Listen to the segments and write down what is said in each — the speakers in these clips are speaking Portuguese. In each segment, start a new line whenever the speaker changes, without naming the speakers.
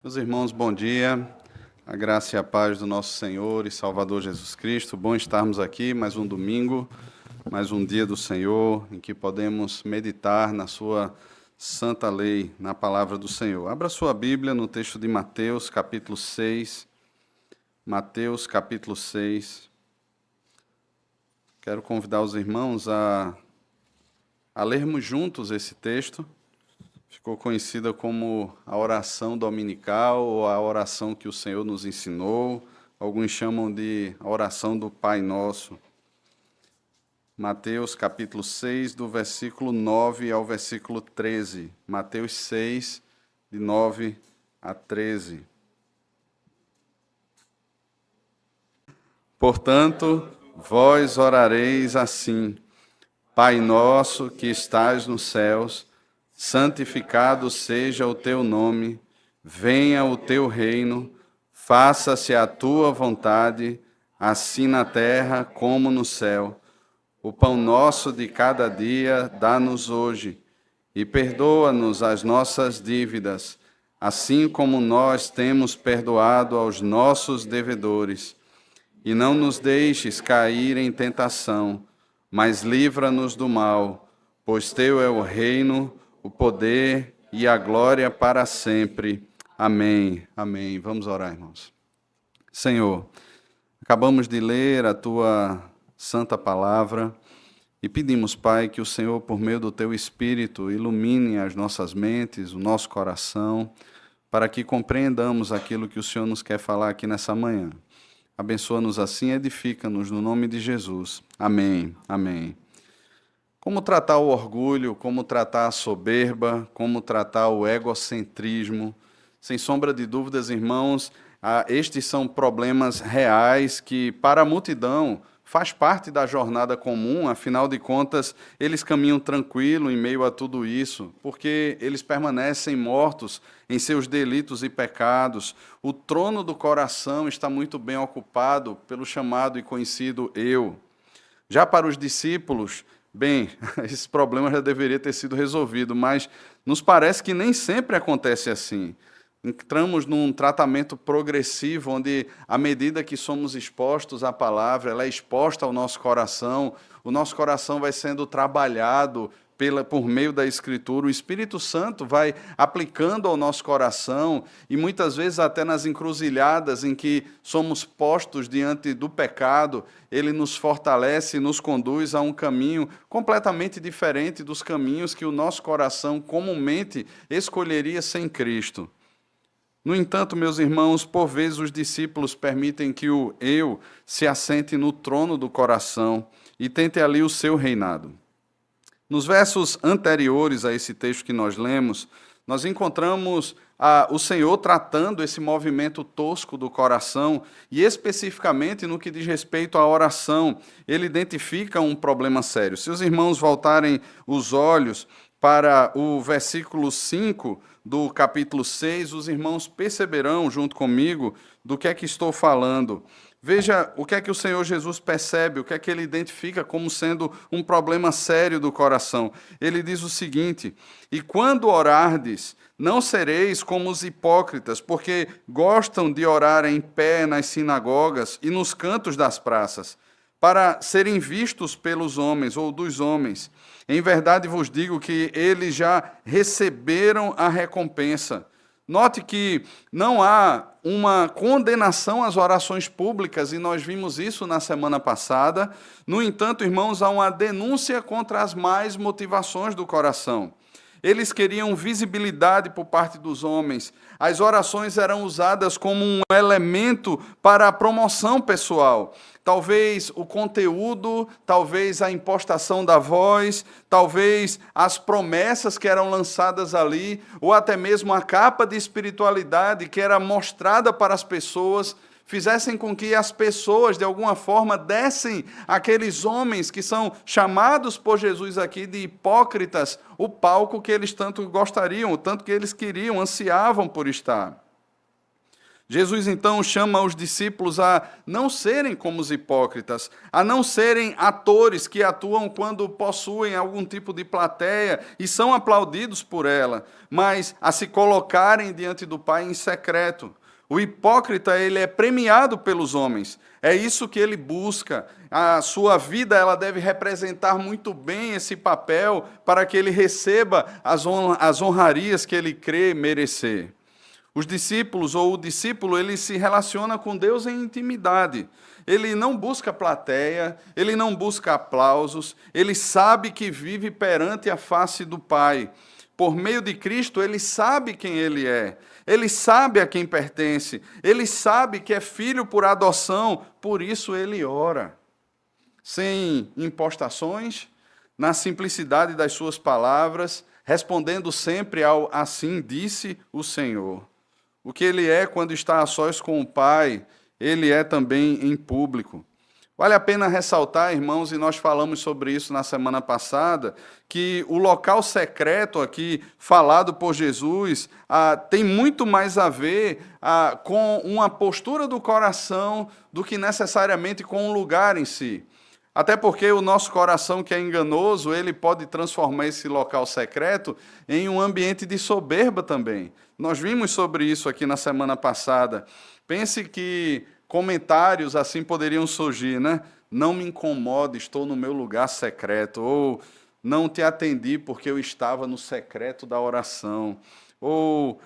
Meus irmãos, bom dia. A graça e a paz do nosso Senhor e Salvador Jesus Cristo. Bom estarmos aqui mais um domingo, mais um dia do Senhor, em que podemos meditar na sua santa lei, na palavra do Senhor. Abra sua Bíblia no texto de Mateus, capítulo 6. Mateus, capítulo 6. Quero convidar os irmãos a lermos juntos esse texto. Ficou conhecida como a oração dominical ou a oração que o Senhor nos ensinou. Alguns chamam de a oração do Pai Nosso. Mateus capítulo 6, do versículo 9 ao versículo 13. Mateus 6, de 9 a 13. Portanto, vós orareis assim: Pai nosso que estás nos céus, santificado seja o teu nome, venha o teu reino, faça-se a tua vontade, assim na terra como no céu. O pão nosso de cada dia dá-nos hoje, e perdoa-nos as nossas dívidas, assim como nós temos perdoado aos nossos devedores. E não nos deixes cair em tentação, mas livra-nos do mal, pois teu é o reino, o poder e a glória para sempre. Amém. Amém. Vamos orar, irmãos. Senhor, acabamos de ler a tua santa palavra e pedimos, Pai, que o Senhor, por meio do teu Espírito, ilumine as nossas mentes, o nosso coração, para que compreendamos aquilo que o Senhor nos quer falar aqui nessa manhã. Abençoa-nos assim, edifica-nos no nome de Jesus. Amém. Amém. Como tratar o orgulho, como tratar a soberba, como tratar o egocentrismo. Sem sombra de dúvidas, irmãos, estes são problemas reais que, para a multidão, faz parte da jornada comum, afinal de contas, eles caminham tranquilo em meio a tudo isso, porque eles permanecem mortos em seus delitos e pecados. O trono do coração está muito bem ocupado pelo chamado e conhecido eu. Já para os discípulos, bem, esse problema já deveria ter sido resolvido, mas nos parece que nem sempre acontece assim. Entramos num tratamento progressivo, onde, à medida que somos expostos à palavra, ela é exposta ao nosso coração, o nosso coração vai sendo trabalhado por meio da Escritura, o Espírito Santo vai aplicando ao nosso coração, e muitas vezes até nas encruzilhadas em que somos postos diante do pecado, ele nos fortalece e nos conduz a um caminho completamente diferente dos caminhos que o nosso coração comumente escolheria sem Cristo. No entanto, meus irmãos, por vezes os discípulos permitem que o eu se assente no trono do coração e tente ali o seu reinado. Nos versos anteriores a esse texto que nós lemos, nós encontramos o Senhor tratando esse movimento tosco do coração e especificamente no que diz respeito à oração, ele identifica um problema sério. Se os irmãos voltarem os olhos para o versículo 5 do capítulo 6, os irmãos perceberão junto comigo do que é que estou falando. Veja o que é que o Senhor Jesus percebe, o que é que ele identifica como sendo um problema sério do coração. Ele diz o seguinte: e quando orardes, não sereis como os hipócritas, porque gostam de orar em pé nas sinagogas e nos cantos das praças, para serem vistos pelos homens ou dos homens. Em verdade vos digo que eles já receberam a recompensa. Note que não há uma condenação às orações públicas, e nós vimos isso na semana passada. No entanto, irmãos, há uma denúncia contra as más motivações do coração. Eles queriam visibilidade por parte dos homens. As orações eram usadas como um elemento para a promoção pessoal. Talvez o conteúdo, talvez a impostação da voz, talvez as promessas que eram lançadas ali, ou até mesmo a capa de espiritualidade que era mostrada para as pessoas, fizessem com que as pessoas, de alguma forma, dessem àqueles homens que são chamados por Jesus aqui de hipócritas, o palco que eles tanto gostariam, o tanto que eles queriam, ansiavam por estar. Jesus, então, chama os discípulos a não serem como os hipócritas, a não serem atores que atuam quando possuem algum tipo de plateia e são aplaudidos por ela, mas a se colocarem diante do Pai em secreto. O hipócrita, ele é premiado pelos homens, é isso que ele busca. A sua vida, ela deve representar muito bem esse papel para que ele receba as honrarias que ele crê merecer. Os discípulos, ou o discípulo, ele se relaciona com Deus em intimidade. Ele não busca plateia, ele não busca aplausos, ele sabe que vive perante a face do Pai. Por meio de Cristo, ele sabe quem ele é, ele sabe a quem pertence, ele sabe que é filho por adoção, por isso ele ora. Sem impostações, na simplicidade das suas palavras, respondendo sempre ao assim disse o Senhor. O que ele é quando está a sós com o Pai, ele é também em público. Vale a pena ressaltar, irmãos, e nós falamos sobre isso na semana passada, que o local secreto aqui, falado por Jesus, tem muito mais a ver com uma postura do coração do que necessariamente com o lugar em si. Até porque o nosso coração, que é enganoso, ele pode transformar esse local secreto em um ambiente de soberba também. Nós vimos sobre isso aqui na semana passada. Pense que comentários assim poderiam surgir, né? Não me incomode, estou no meu lugar secreto. Ou não te atendi porque eu estava no secreto da oração. Ou,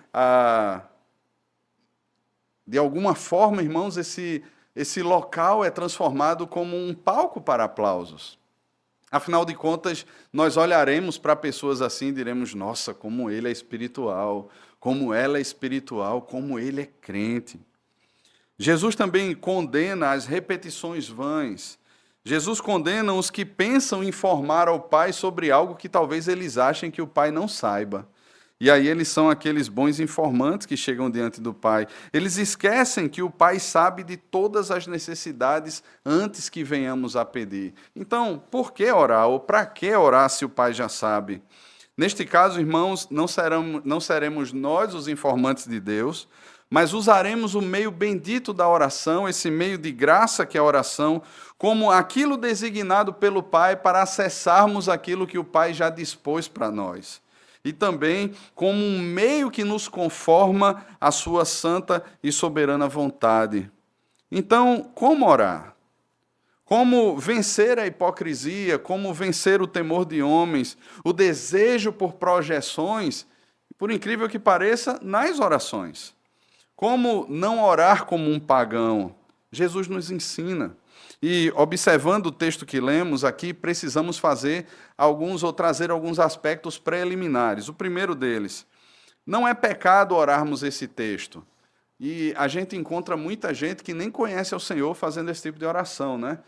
de alguma forma, irmãos, esse local é transformado como um palco para aplausos. Afinal de contas, nós olharemos para pessoas assim e diremos, nossa, como ele é espiritual, como ela é espiritual, como ele é crente. Jesus também condena as repetições vãs. Jesus condena os que pensam informar ao Pai sobre algo que talvez eles achem que o Pai não saiba. E aí eles são aqueles bons informantes que chegam diante do Pai. Eles esquecem que o Pai sabe de todas as necessidades antes que venhamos a pedir. Então, por que orar? Ou para que orar se o Pai já sabe? Neste caso, irmãos, não seremos nós os informantes de Deus, mas usaremos o meio bendito da oração, esse meio de graça que é a oração, como aquilo designado pelo Pai para acessarmos aquilo que o Pai já dispôs para nós. E também como um meio que nos conforma à sua santa e soberana vontade. Então, como orar? Como vencer a hipocrisia? Como vencer o temor de homens? O desejo por projeções, por incrível que pareça, nas orações. Como não orar como um pagão? Jesus nos ensina. E, observando o texto que lemos aqui, precisamos trazer alguns aspectos preliminares. O primeiro deles, não é pecado orarmos esse texto. E a gente encontra muita gente que nem conhece o Senhor fazendo esse tipo de oração, né?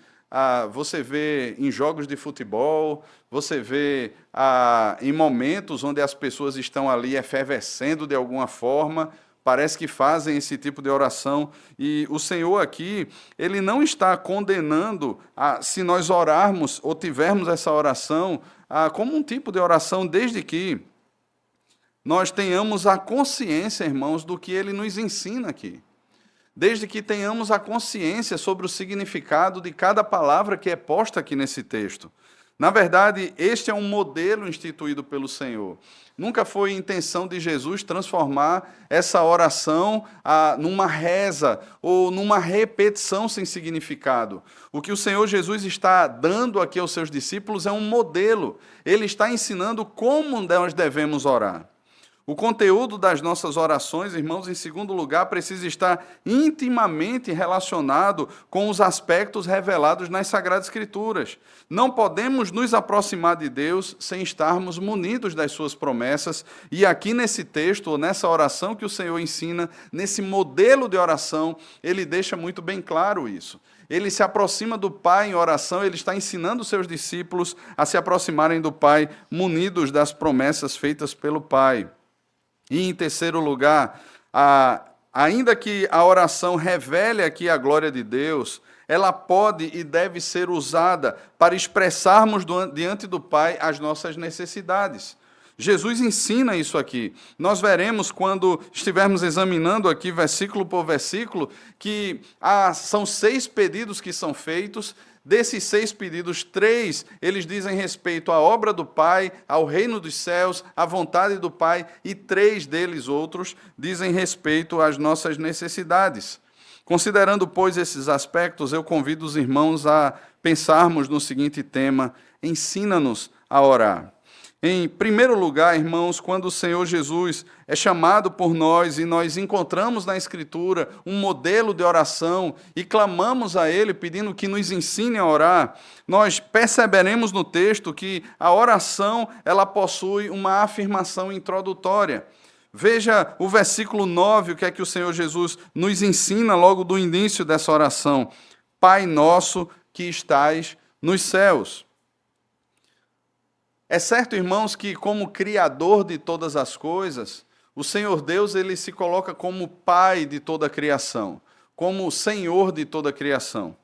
Você vê em jogos de futebol, você vê em momentos onde as pessoas estão ali efervescendo de alguma forma, parece que fazem esse tipo de oração, e o Senhor aqui, ele não está condenando se nós orarmos ou tivermos essa oração como um tipo de oração, desde que nós tenhamos a consciência, irmãos, do que ele nos ensina aqui. Desde que tenhamos a consciência sobre o significado de cada palavra que é posta aqui nesse texto. Na verdade, este é um modelo instituído pelo Senhor. Nunca foi intenção de Jesus transformar essa oração numa reza ou numa repetição sem significado. O que o Senhor Jesus está dando aqui aos seus discípulos é um modelo. Ele está ensinando como nós devemos orar. O conteúdo das nossas orações, irmãos, em segundo lugar, precisa estar intimamente relacionado com os aspectos revelados nas Sagradas Escrituras. Não podemos nos aproximar de Deus sem estarmos munidos das suas promessas. E aqui nesse texto, ou nessa oração que o Senhor ensina, nesse modelo de oração, ele deixa muito bem claro isso. Ele se aproxima do Pai em oração, ele está ensinando os seus discípulos a se aproximarem do Pai, munidos das promessas feitas pelo Pai. E, em terceiro lugar, ainda que a oração revele aqui a glória de Deus, ela pode e deve ser usada para expressarmos diante do Pai as nossas necessidades. Jesus ensina isso aqui. Nós veremos quando estivermos examinando aqui versículo por versículo que são 6 pedidos que são feitos. Desses 6 pedidos, 3 eles dizem respeito à obra do Pai, ao reino dos céus, à vontade do Pai, e 3 deles outros dizem respeito às nossas necessidades. Considerando, pois, esses aspectos, eu convido os irmãos a pensarmos no seguinte tema: ensina-nos a orar. Em primeiro lugar, irmãos, quando o Senhor Jesus é chamado por nós e nós encontramos na Escritura um modelo de oração e clamamos a Ele pedindo que nos ensine a orar, nós perceberemos no texto que a oração ela possui uma afirmação introdutória. Veja o versículo 9, o que é que o Senhor Jesus nos ensina logo do início dessa oração: Pai nosso que estais nos céus. É certo, irmãos, que como Criador de todas as coisas, o Senhor Deus ele se coloca como Pai de toda a criação, como Senhor de toda a criação.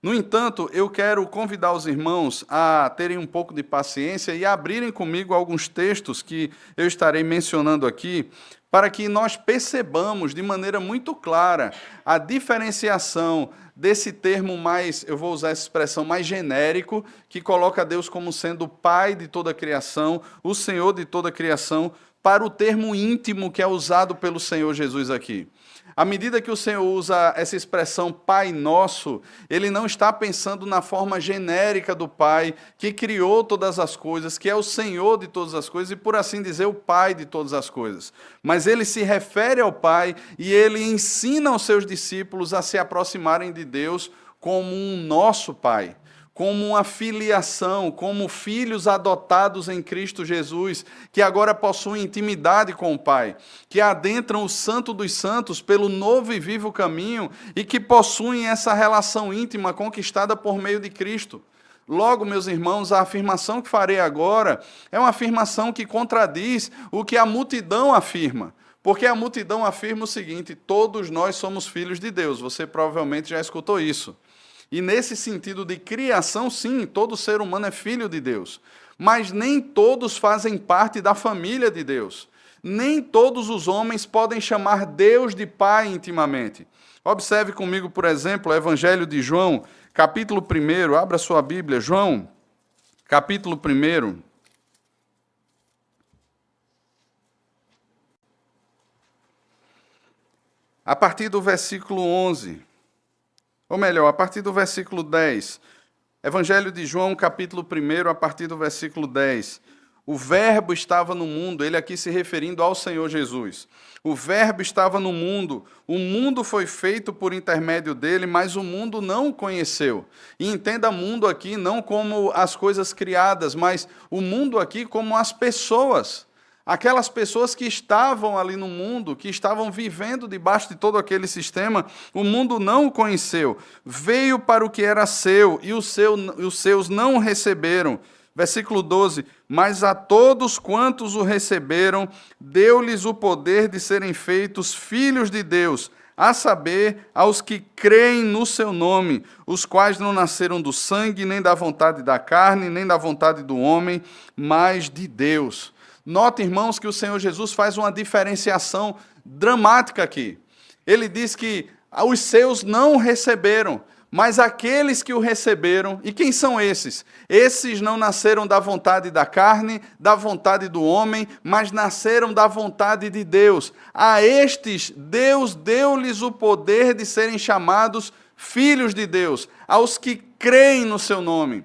No entanto, eu quero convidar os irmãos a terem um pouco de paciência e abrirem comigo alguns textos que eu estarei mencionando aqui, para que nós percebamos de maneira muito clara a diferenciação desse termo mais, eu vou usar essa expressão, mais genérico, que coloca Deus como sendo o Pai de toda a criação, o Senhor de toda a criação, para o termo íntimo que é usado pelo Senhor Jesus aqui. À medida que o Senhor usa essa expressão Pai Nosso, Ele não está pensando na forma genérica do Pai, que criou todas as coisas, que é o Senhor de todas as coisas e, por assim dizer, o Pai de todas as coisas. Mas Ele se refere ao Pai e Ele ensina aos seus discípulos a se aproximarem de Deus como um nosso Pai, como uma filiação, como filhos adotados em Cristo Jesus, que agora possuem intimidade com o Pai, que adentram o Santo dos Santos pelo novo e vivo caminho e que possuem essa relação íntima conquistada por meio de Cristo. Logo, meus irmãos, a afirmação que farei agora é uma afirmação que contradiz o que a multidão afirma. Porque a multidão afirma o seguinte: todos nós somos filhos de Deus. Você provavelmente já escutou isso. E nesse sentido de criação, sim, todo ser humano é filho de Deus. Mas nem todos fazem parte da família de Deus. Nem todos os homens podem chamar Deus de Pai intimamente. Observe comigo, por exemplo, o Evangelho de João, capítulo 1, abra sua Bíblia, João, capítulo 1. A partir do versículo 11. Ou melhor, a partir do versículo 10. Evangelho de João, capítulo 1, a partir do versículo 10. O Verbo estava no mundo, ele aqui se referindo ao Senhor Jesus. O Verbo estava no mundo, o mundo foi feito por intermédio dele, mas o mundo não o conheceu. E entenda mundo aqui não como as coisas criadas, mas o mundo aqui como as pessoas. Aquelas pessoas que estavam ali no mundo, que estavam vivendo debaixo de todo aquele sistema, o mundo não o conheceu. Veio para o que era seu, e os seus não o receberam. Versículo 12, mas a todos quantos o receberam, deu-lhes o poder de serem feitos filhos de Deus, a saber, aos que creem no seu nome, os quais não nasceram do sangue, nem da vontade da carne, nem da vontade do homem, mas de Deus. Note, irmãos, que o Senhor Jesus faz uma diferenciação dramática aqui. Ele diz que os seus não o receberam, mas aqueles que o receberam, e quem são esses? Esses não nasceram da vontade da carne, da vontade do homem, mas nasceram da vontade de Deus. A estes, Deus deu-lhes o poder de serem chamados filhos de Deus, aos que creem no seu nome.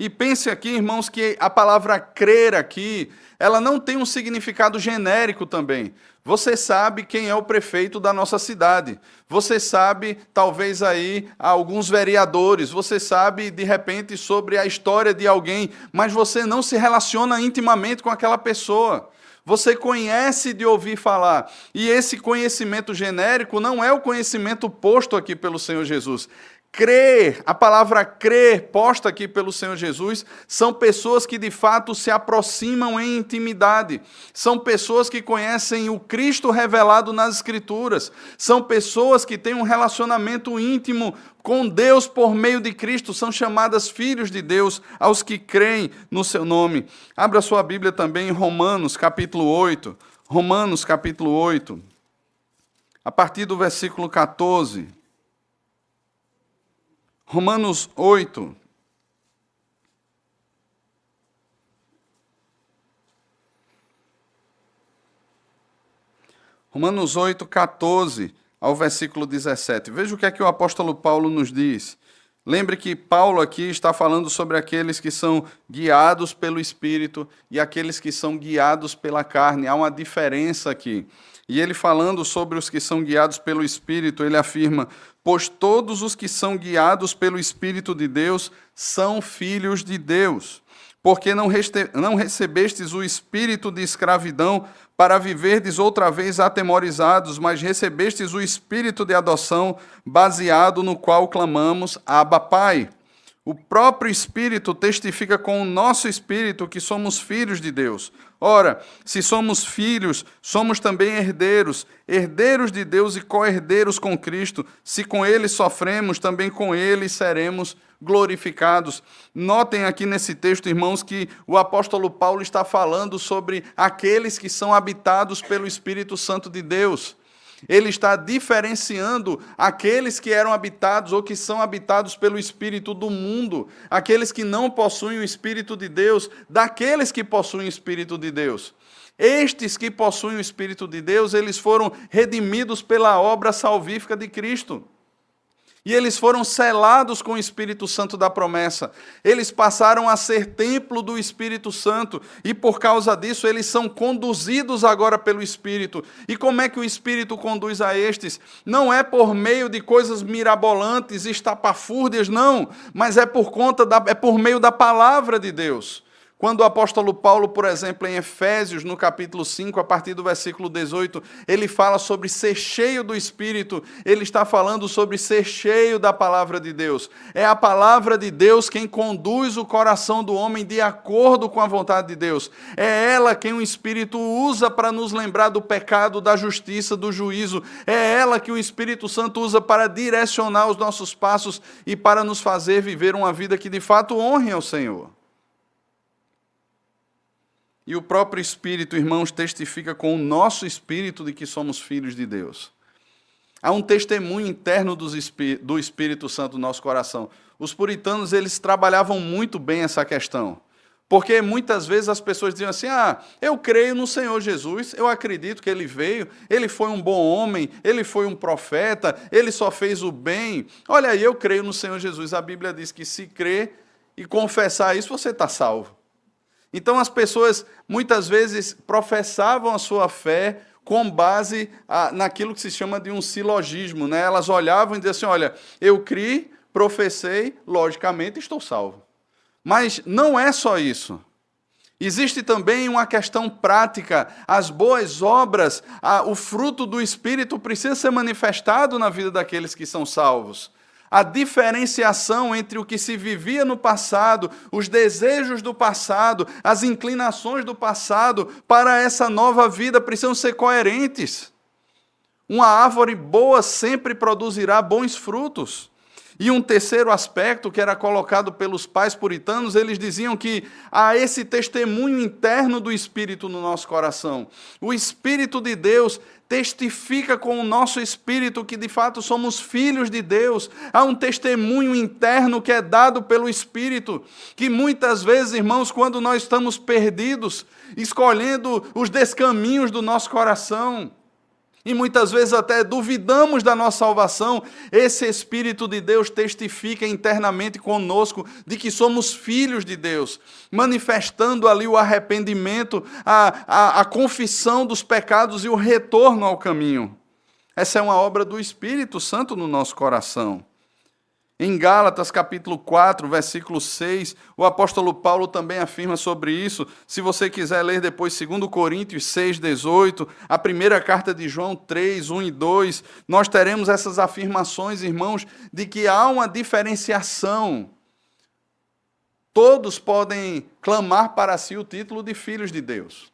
E pense aqui, irmãos, que a palavra crer aqui, ela não tem um significado genérico também. Você sabe quem é o prefeito da nossa cidade. Você sabe, talvez aí, alguns vereadores. Você sabe, de repente, sobre a história de alguém, mas você não se relaciona intimamente com aquela pessoa. Você conhece de ouvir falar. E esse conhecimento genérico não é o conhecimento posto aqui pelo Senhor Jesus. Crer, a palavra crer, posta aqui pelo Senhor Jesus, são pessoas que de fato se aproximam em intimidade, são pessoas que conhecem o Cristo revelado nas Escrituras, são pessoas que têm um relacionamento íntimo com Deus por meio de Cristo, são chamadas filhos de Deus aos que creem no seu nome. Abra sua Bíblia também em Romanos capítulo 8, Romanos capítulo 8, a partir do versículo 14. Romanos 8. Romanos 8, 14 ao versículo 17. Veja o que é que o apóstolo Paulo nos diz. Lembre que Paulo aqui está falando sobre aqueles que são guiados pelo Espírito e aqueles que são guiados pela carne. Há uma diferença aqui. E ele falando sobre os que são guiados pelo Espírito, ele afirma: pois todos os que são guiados pelo Espírito de Deus são filhos de Deus. Porque não recebestes o espírito de escravidão para viverdes outra vez atemorizados, mas recebestes o espírito de adoção, baseado no qual clamamos: Abba, Pai. O próprio Espírito testifica com o nosso espírito que somos filhos de Deus. Ora, se somos filhos, somos também herdeiros, herdeiros de Deus e co-herdeiros com Cristo. Se com Ele sofremos, também com Ele seremos glorificados. Notem aqui nesse texto, irmãos, que o apóstolo Paulo está falando sobre aqueles que são habitados pelo Espírito Santo de Deus. Ele está diferenciando aqueles que eram habitados ou que são habitados pelo Espírito do mundo, aqueles que não possuem o Espírito de Deus, daqueles que possuem o Espírito de Deus. Estes que possuem o Espírito de Deus, eles foram redimidos pela obra salvífica de Cristo. E eles foram selados com o Espírito Santo da promessa. Eles passaram a ser templo do Espírito Santo. E por causa disso, eles são conduzidos agora pelo Espírito. E como é que o Espírito conduz a estes? Não é por meio de coisas mirabolantes, estapafúrdias, não. Mas é por meio da palavra de Deus. Quando o apóstolo Paulo, por exemplo, em Efésios, no capítulo 5, a partir do versículo 18, ele fala sobre ser cheio do Espírito, ele está falando sobre ser cheio da palavra de Deus. É a palavra de Deus quem conduz o coração do homem de acordo com a vontade de Deus. É ela quem o Espírito usa para nos lembrar do pecado, da justiça, do juízo. É ela que o Espírito Santo usa para direcionar os nossos passos e para nos fazer viver uma vida que de fato honre ao Senhor. E o próprio Espírito, irmãos, testifica com o nosso espírito de que somos filhos de Deus. Há um testemunho interno do Espírito Santo no nosso coração. Os puritanos, eles trabalhavam muito bem essa questão. Porque muitas vezes as pessoas diziam assim: eu creio no Senhor Jesus, eu acredito que Ele veio, Ele foi um bom homem, Ele foi um profeta, Ele só fez o bem. Olha aí, eu creio no Senhor Jesus. A Bíblia diz que se crer e confessar isso, você está salvo. Então as pessoas muitas vezes professavam a sua fé com base naquilo que se chama de um silogismo, né? Elas olhavam e diziam assim: olha, eu criei, professei, logicamente estou salvo. Mas não é só isso. Existe também uma questão prática. As boas obras, o fruto do Espírito precisa ser manifestado na vida daqueles que são salvos. A diferenciação entre o que se vivia no passado, os desejos do passado, as inclinações do passado, para essa nova vida precisam ser coerentes. Uma árvore boa sempre produzirá bons frutos. E um terceiro aspecto que era colocado pelos pais puritanos, eles diziam que há esse testemunho interno do Espírito no nosso coração. O Espírito de Deus testifica com o nosso espírito que de fato somos filhos de Deus. Há um testemunho interno que é dado pelo Espírito, que muitas vezes, irmãos, quando nós estamos perdidos, escolhendo os descaminhos do nosso coração, e muitas vezes até duvidamos da nossa salvação, esse Espírito de Deus testifica internamente conosco de que somos filhos de Deus, manifestando ali o arrependimento, a confissão dos pecados e o retorno ao caminho. Essa é uma obra do Espírito Santo no nosso coração. Em Gálatas, capítulo 4, versículo 6, o apóstolo Paulo também afirma sobre isso. Se você quiser ler depois 2 Coríntios 6, 18, a primeira carta de João 3, 1 e 2, nós teremos essas afirmações, irmãos, de que há uma diferenciação. Todos podem clamar para si o título de filhos de Deus,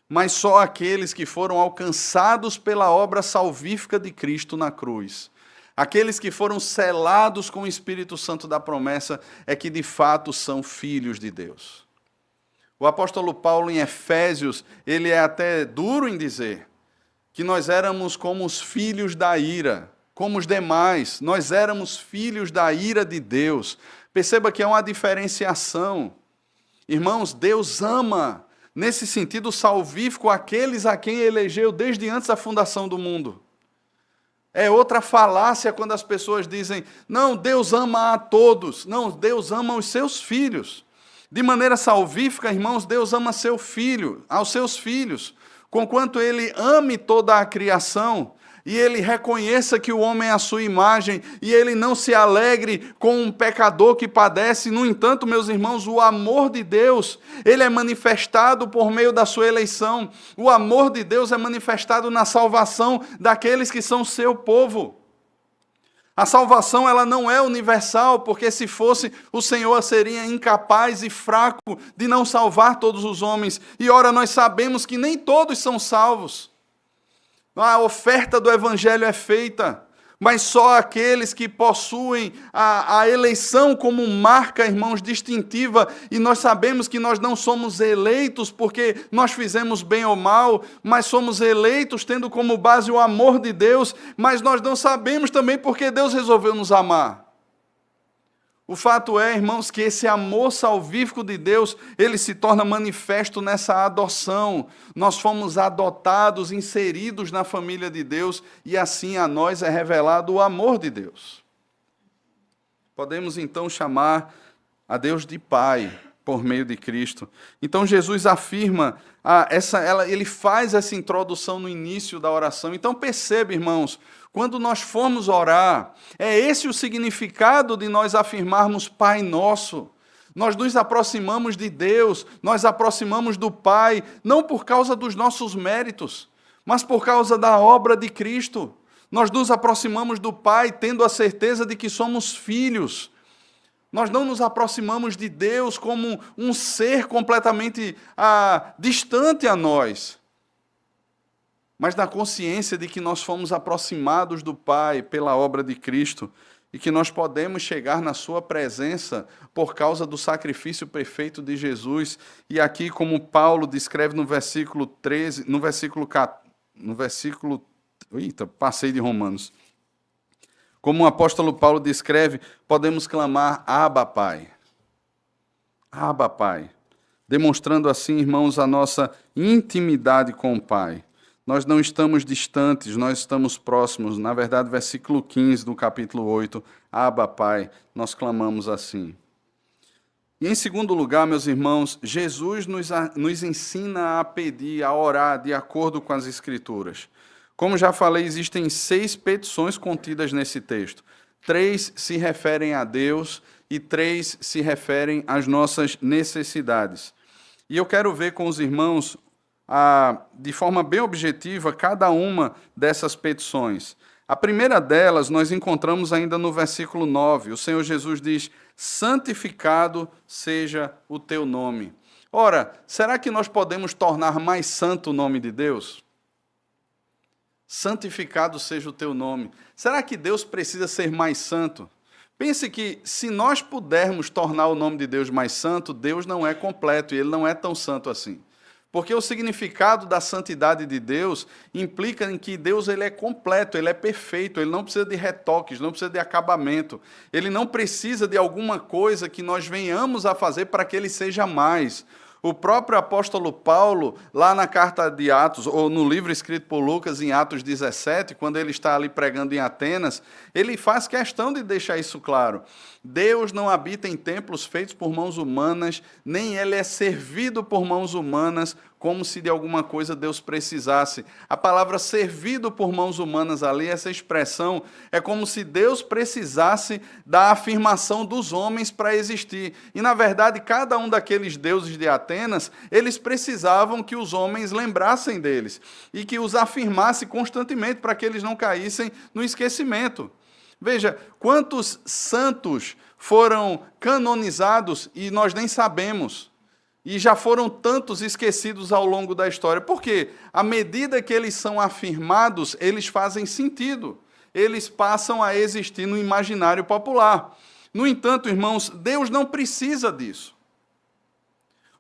mas só aqueles que foram alcançados pela obra salvífica de Cristo na cruz, aqueles que foram selados com o Espírito Santo da promessa, é que de fato são filhos de Deus. O apóstolo Paulo, em Efésios, ele é até duro em dizer que nós éramos como os filhos da ira, como os demais, nós éramos filhos da ira de Deus. Perceba que é uma diferenciação. Irmãos, Deus ama, nesse sentido salvífico, aqueles a quem elegeu desde antes da fundação do mundo. É outra falácia quando as pessoas dizem, não, Deus ama a todos. Não, Deus ama os seus filhos. De maneira salvífica, irmãos, Deus ama seu filho, aos seus filhos. Conquanto ele ame toda a criação, e ele reconheça que o homem é a sua imagem, e ele não se alegre com um pecador que padece. No entanto, meus irmãos, o amor de Deus, ele é manifestado por meio da sua eleição. O amor de Deus é manifestado na salvação daqueles que são seu povo. A salvação, ela não é universal, porque se fosse, o Senhor seria incapaz e fraco de não salvar todos os homens. E ora, nós sabemos que nem todos são salvos. A oferta do Evangelho é feita, mas só aqueles que possuem a eleição como marca, irmãos, distintiva, e nós sabemos que nós não somos eleitos porque nós fizemos bem ou mal, mas somos eleitos tendo como base o amor de Deus, mas nós não sabemos também porque Deus resolveu nos amar. O fato é, irmãos, que esse amor salvífico de Deus, ele se torna manifesto nessa adoção. Nós fomos adotados, inseridos na família de Deus, e assim a nós é revelado o amor de Deus. Podemos então chamar a Deus de Pai, por meio de Cristo. Então Jesus afirma, ele faz essa introdução no início da oração. Então perceba, irmãos, quando nós formos orar, é esse o significado de nós afirmarmos Pai Nosso. Nós nos aproximamos de Deus, nós aproximamos do Pai, não por causa dos nossos méritos, mas por causa da obra de Cristo. Nós nos aproximamos do Pai tendo a certeza de que somos filhos. Nós não nos aproximamos de Deus como um ser completamente distante a nós, mas na consciência de que nós fomos aproximados do Pai pela obra de Cristo e que nós podemos chegar na sua presença por causa do sacrifício perfeito de Jesus. E aqui, como Paulo descreve no versículo 13, passei de Romanos. Como o apóstolo Paulo descreve, podemos clamar, Abba, Pai. Abba, Pai. Demonstrando assim, irmãos, a nossa intimidade com o Pai. Nós não estamos distantes, nós estamos próximos. Na verdade, versículo 15 do capítulo 8, Abba, Pai, nós clamamos assim. E em segundo lugar, meus irmãos, Jesus nos ensina a pedir, a orar de acordo com as Escrituras. Como já falei, existem 6 petições contidas nesse texto. 3 se referem a Deus e 3 se referem às nossas necessidades. E eu quero ver com os irmãos, de forma bem objetiva, cada uma dessas petições. A primeira delas nós encontramos ainda no versículo 9. O Senhor Jesus diz, santificado seja o teu nome. Ora, será que nós podemos tornar mais santo o nome de Deus? Santificado seja o teu nome. Será que Deus precisa ser mais santo? Pense que se nós pudermos tornar o nome de Deus mais santo, Deus não é completo e ele não é tão santo assim. Porque o significado da santidade de Deus implica em que Deus ele é completo, ele é perfeito, ele não precisa de retoques, não precisa de acabamento. Ele não precisa de alguma coisa que nós venhamos a fazer para que ele seja mais. O próprio apóstolo Paulo, lá na carta de Atos, ou no livro escrito por Lucas, em Atos 17, quando ele está ali pregando em Atenas, ele faz questão de deixar isso claro. Deus não habita em templos feitos por mãos humanas, nem ele é servido por mãos humanas, como se de alguma coisa Deus precisasse. A palavra servido por mãos humanas ali, essa expressão, é como se Deus precisasse da afirmação dos homens para existir. E, na verdade, cada um daqueles deuses de Atenas, eles precisavam que os homens lembrassem deles e que os afirmasse constantemente para que eles não caíssem no esquecimento. Veja, quantos santos foram canonizados e nós nem sabemos. E já foram tantos esquecidos ao longo da história. Por quê? À medida que eles são afirmados, eles fazem sentido. Eles passam a existir no imaginário popular. No entanto, irmãos, Deus não precisa disso.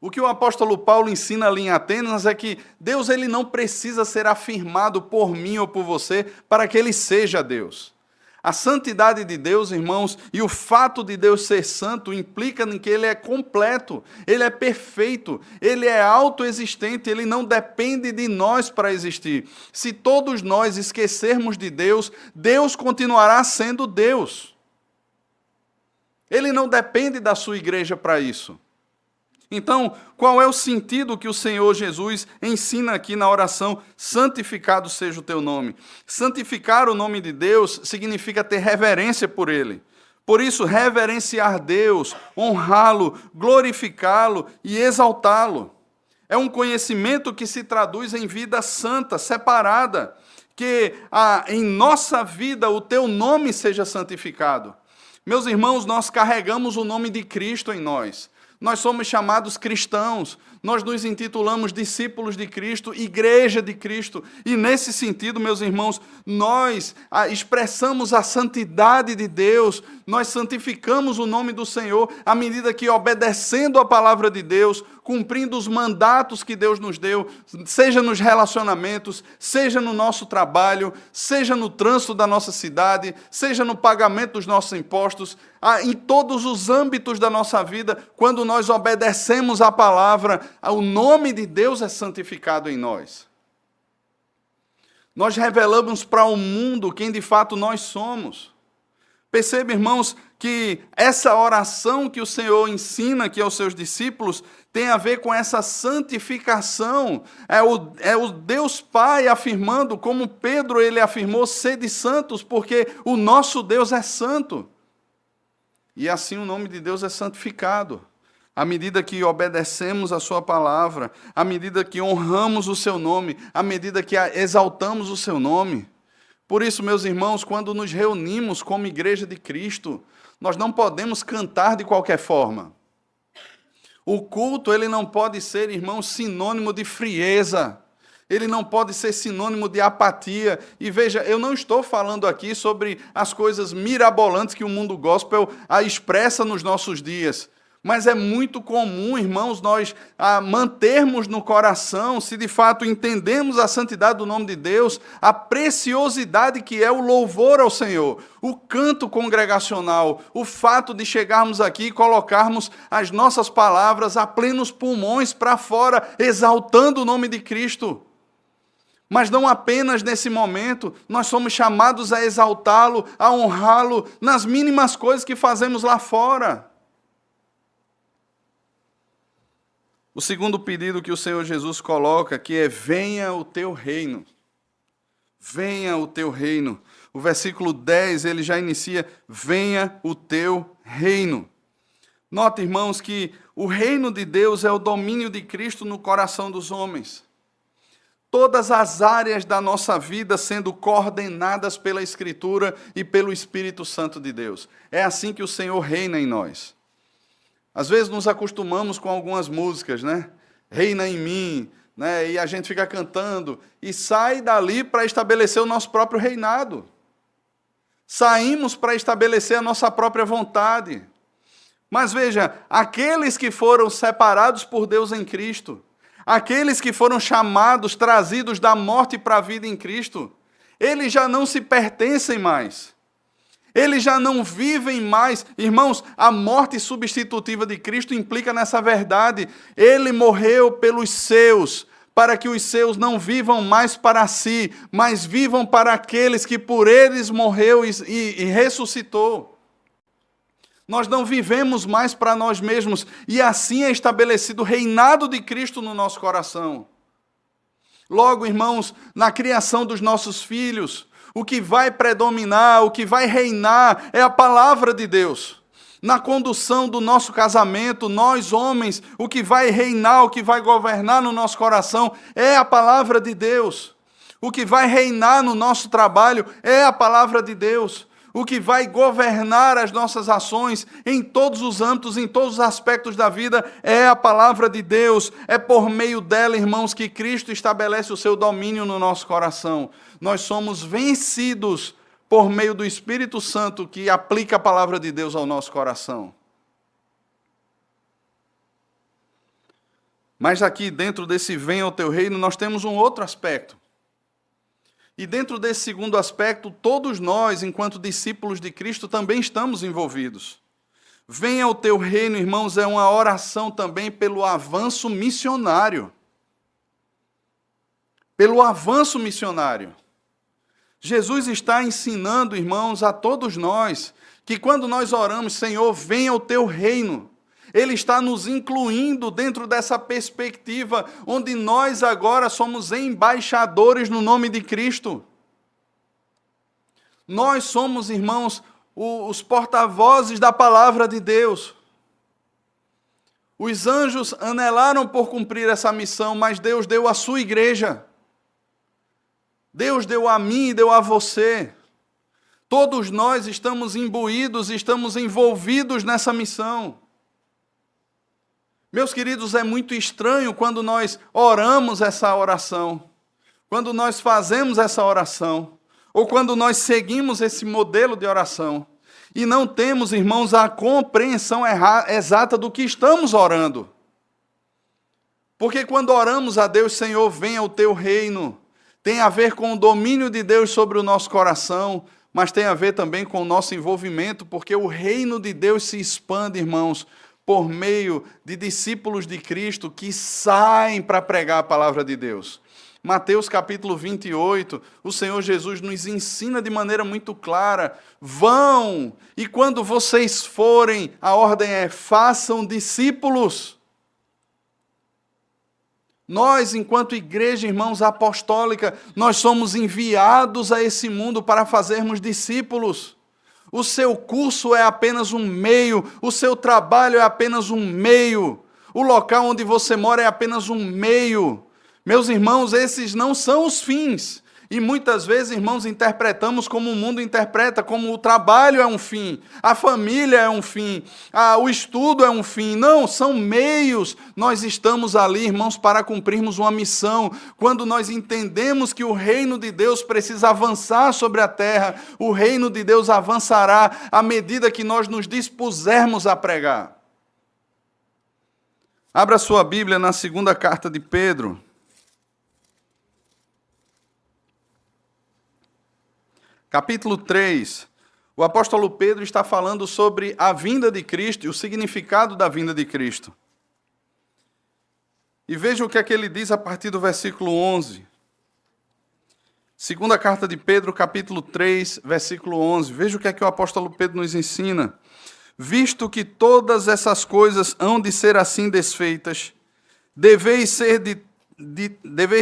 O que o apóstolo Paulo ensina ali em Atenas é que Deus ele não precisa ser afirmado por mim ou por você para que ele seja Deus. A santidade de Deus, irmãos, e o fato de Deus ser santo implica em que ele é completo, ele é perfeito, ele é autoexistente, ele não depende de nós para existir. Se todos nós esquecermos de Deus, Deus continuará sendo Deus. Ele não depende da sua igreja para isso. Então, qual é o sentido que o Senhor Jesus ensina aqui na oração, santificado seja o teu nome? Santificar o nome de Deus significa ter reverência por Ele. Por isso, reverenciar Deus, honrá-lo, glorificá-lo e exaltá-lo. É um conhecimento que se traduz em vida santa, separada, que em nossa vida o teu nome seja santificado. Meus irmãos, nós carregamos o nome de Cristo em nós. Nós somos chamados cristãos, nós nos intitulamos discípulos de Cristo, igreja de Cristo. E nesse sentido, meus irmãos, nós expressamos a santidade de Deus, nós santificamos o nome do Senhor à medida que, obedecendo a palavra de Deus, cumprindo os mandatos que Deus nos deu, seja nos relacionamentos, seja no nosso trabalho, seja no trânsito da nossa cidade, seja no pagamento dos nossos impostos, em todos os âmbitos da nossa vida, quando nós obedecemos a palavra, o nome de Deus é santificado em nós. Nós revelamos para o mundo quem de fato nós somos. Perceba, irmãos, que essa oração que o Senhor ensina aqui aos seus discípulos tem a ver com essa santificação. É o Deus Pai afirmando, como Pedro ele afirmou, sede santos, porque o nosso Deus é santo. E assim o nome de Deus é santificado. À medida que obedecemos a sua palavra, à medida que honramos o seu nome, à medida que exaltamos o seu nome. Por isso, meus irmãos, quando nos reunimos como igreja de Cristo, nós não podemos cantar de qualquer forma. O culto, ele não pode ser, irmãos, sinônimo de frieza. Ele não pode ser sinônimo de apatia. E veja, eu não estou falando aqui sobre as coisas mirabolantes que o mundo gospel expressa nos nossos dias. Mas é muito comum, irmãos, nós mantermos no coração, se de fato entendemos a santidade do nome de Deus, a preciosidade que é o louvor ao Senhor, o canto congregacional, o fato de chegarmos aqui e colocarmos as nossas palavras a plenos pulmões para fora, exaltando o nome de Cristo. Mas não apenas nesse momento, nós somos chamados a exaltá-lo, a honrá-lo nas mínimas coisas que fazemos lá fora. O segundo pedido que o Senhor Jesus coloca aqui é: venha o teu reino. Venha o teu reino. O versículo 10, ele já inicia: venha o teu reino. Nota, irmãos, que o reino de Deus é o domínio de Cristo no coração dos homens. Todas as áreas da nossa vida sendo coordenadas pela Escritura e pelo Espírito Santo de Deus. É assim que o Senhor reina em nós. Às vezes nos acostumamos com algumas músicas, né? Reina em mim, né? E a gente fica cantando e sai dali para estabelecer o nosso próprio reinado. Saímos para estabelecer a nossa própria vontade. Mas veja, aqueles que foram separados por Deus em Cristo, aqueles que foram chamados, trazidos da morte para a vida em Cristo, eles já não se pertencem mais. Eles já não vivem mais. Irmãos, a morte substitutiva de Cristo implica nessa verdade. Ele morreu pelos seus, para que os seus não vivam mais para si, mas vivam para aqueles que por eles morreu e ressuscitou. Nós não vivemos mais para nós mesmos, e assim é estabelecido o reinado de Cristo no nosso coração. Logo, irmãos, na criação dos nossos filhos, o que vai predominar, o que vai reinar é a palavra de Deus. Na condução do nosso casamento, nós homens, o que vai reinar, o que vai governar no nosso coração é a palavra de Deus. O que vai reinar no nosso trabalho é a palavra de Deus. O que vai governar as nossas ações em todos os âmbitos, em todos os aspectos da vida, é a palavra de Deus. É por meio dela, irmãos, que Cristo estabelece o seu domínio no nosso coração. Nós somos vencidos por meio do Espírito Santo que aplica a palavra de Deus ao nosso coração. Mas aqui, dentro desse venha o teu reino, nós temos um outro aspecto. E dentro desse segundo aspecto, todos nós, enquanto discípulos de Cristo, também estamos envolvidos. Venha o teu reino, irmãos, é uma oração também pelo avanço missionário. Pelo avanço missionário. Jesus está ensinando, irmãos, a todos nós, que quando nós oramos, Senhor, venha o teu reino, Ele está nos incluindo dentro dessa perspectiva, onde nós agora somos embaixadores no nome de Cristo. Nós somos, irmãos, os porta-vozes da palavra de Deus. Os anjos anelaram por cumprir essa missão, mas Deus deu a sua igreja. Deus deu a mim e deu a você. Todos nós estamos imbuídos, estamos envolvidos nessa missão. Meus queridos, é muito estranho quando nós oramos essa oração, quando nós fazemos essa oração, ou quando nós seguimos esse modelo de oração, e não temos, irmãos, a compreensão exata do que estamos orando. Porque quando oramos a Deus, Senhor, venha o teu reino, tem a ver com o domínio de Deus sobre o nosso coração, mas tem a ver também com o nosso envolvimento, porque o reino de Deus se expande, irmãos, por meio de discípulos de Cristo que saem para pregar a palavra de Deus. Mateus capítulo 28, o Senhor Jesus nos ensina de maneira muito clara, vão, e quando vocês forem, a ordem é, façam discípulos. Nós, enquanto igreja, irmãos, apostólica, nós somos enviados a esse mundo para fazermos discípulos. O seu curso é apenas um meio, o seu trabalho é apenas um meio, o local onde você mora é apenas um meio. Meus irmãos, esses não são os fins. E muitas vezes, irmãos, interpretamos como o mundo interpreta, como o trabalho é um fim, a família é um fim, o estudo é um fim. Não, são meios. Nós estamos ali, irmãos, para cumprirmos uma missão. Quando nós entendemos que o reino de Deus precisa avançar sobre a terra, o reino de Deus avançará à medida que nós nos dispusermos a pregar. Abra sua Bíblia na segunda carta de Pedro. Capítulo 3, o apóstolo Pedro está falando sobre a vinda de Cristo e o significado da vinda de Cristo. E veja o que é que ele diz a partir do versículo 11. Segunda carta de Pedro, capítulo 3, versículo 11. Veja o que é que o apóstolo Pedro nos ensina. Visto que todas essas coisas hão de ser assim desfeitas, deveis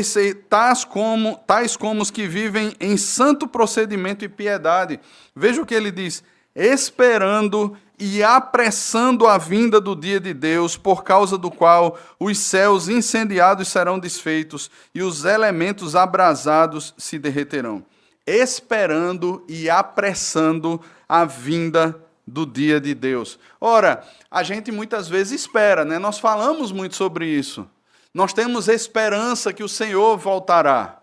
ser tais como os que vivem em santo procedimento e piedade. Veja o que ele diz, esperando e apressando a vinda do dia de Deus, por causa do qual os céus incendiados serão desfeitos e os elementos abrasados se derreterão. Esperando e apressando a vinda do dia de Deus. Ora, a gente muitas vezes espera, né? Nós falamos muito sobre isso. Nós temos esperança que o Senhor voltará.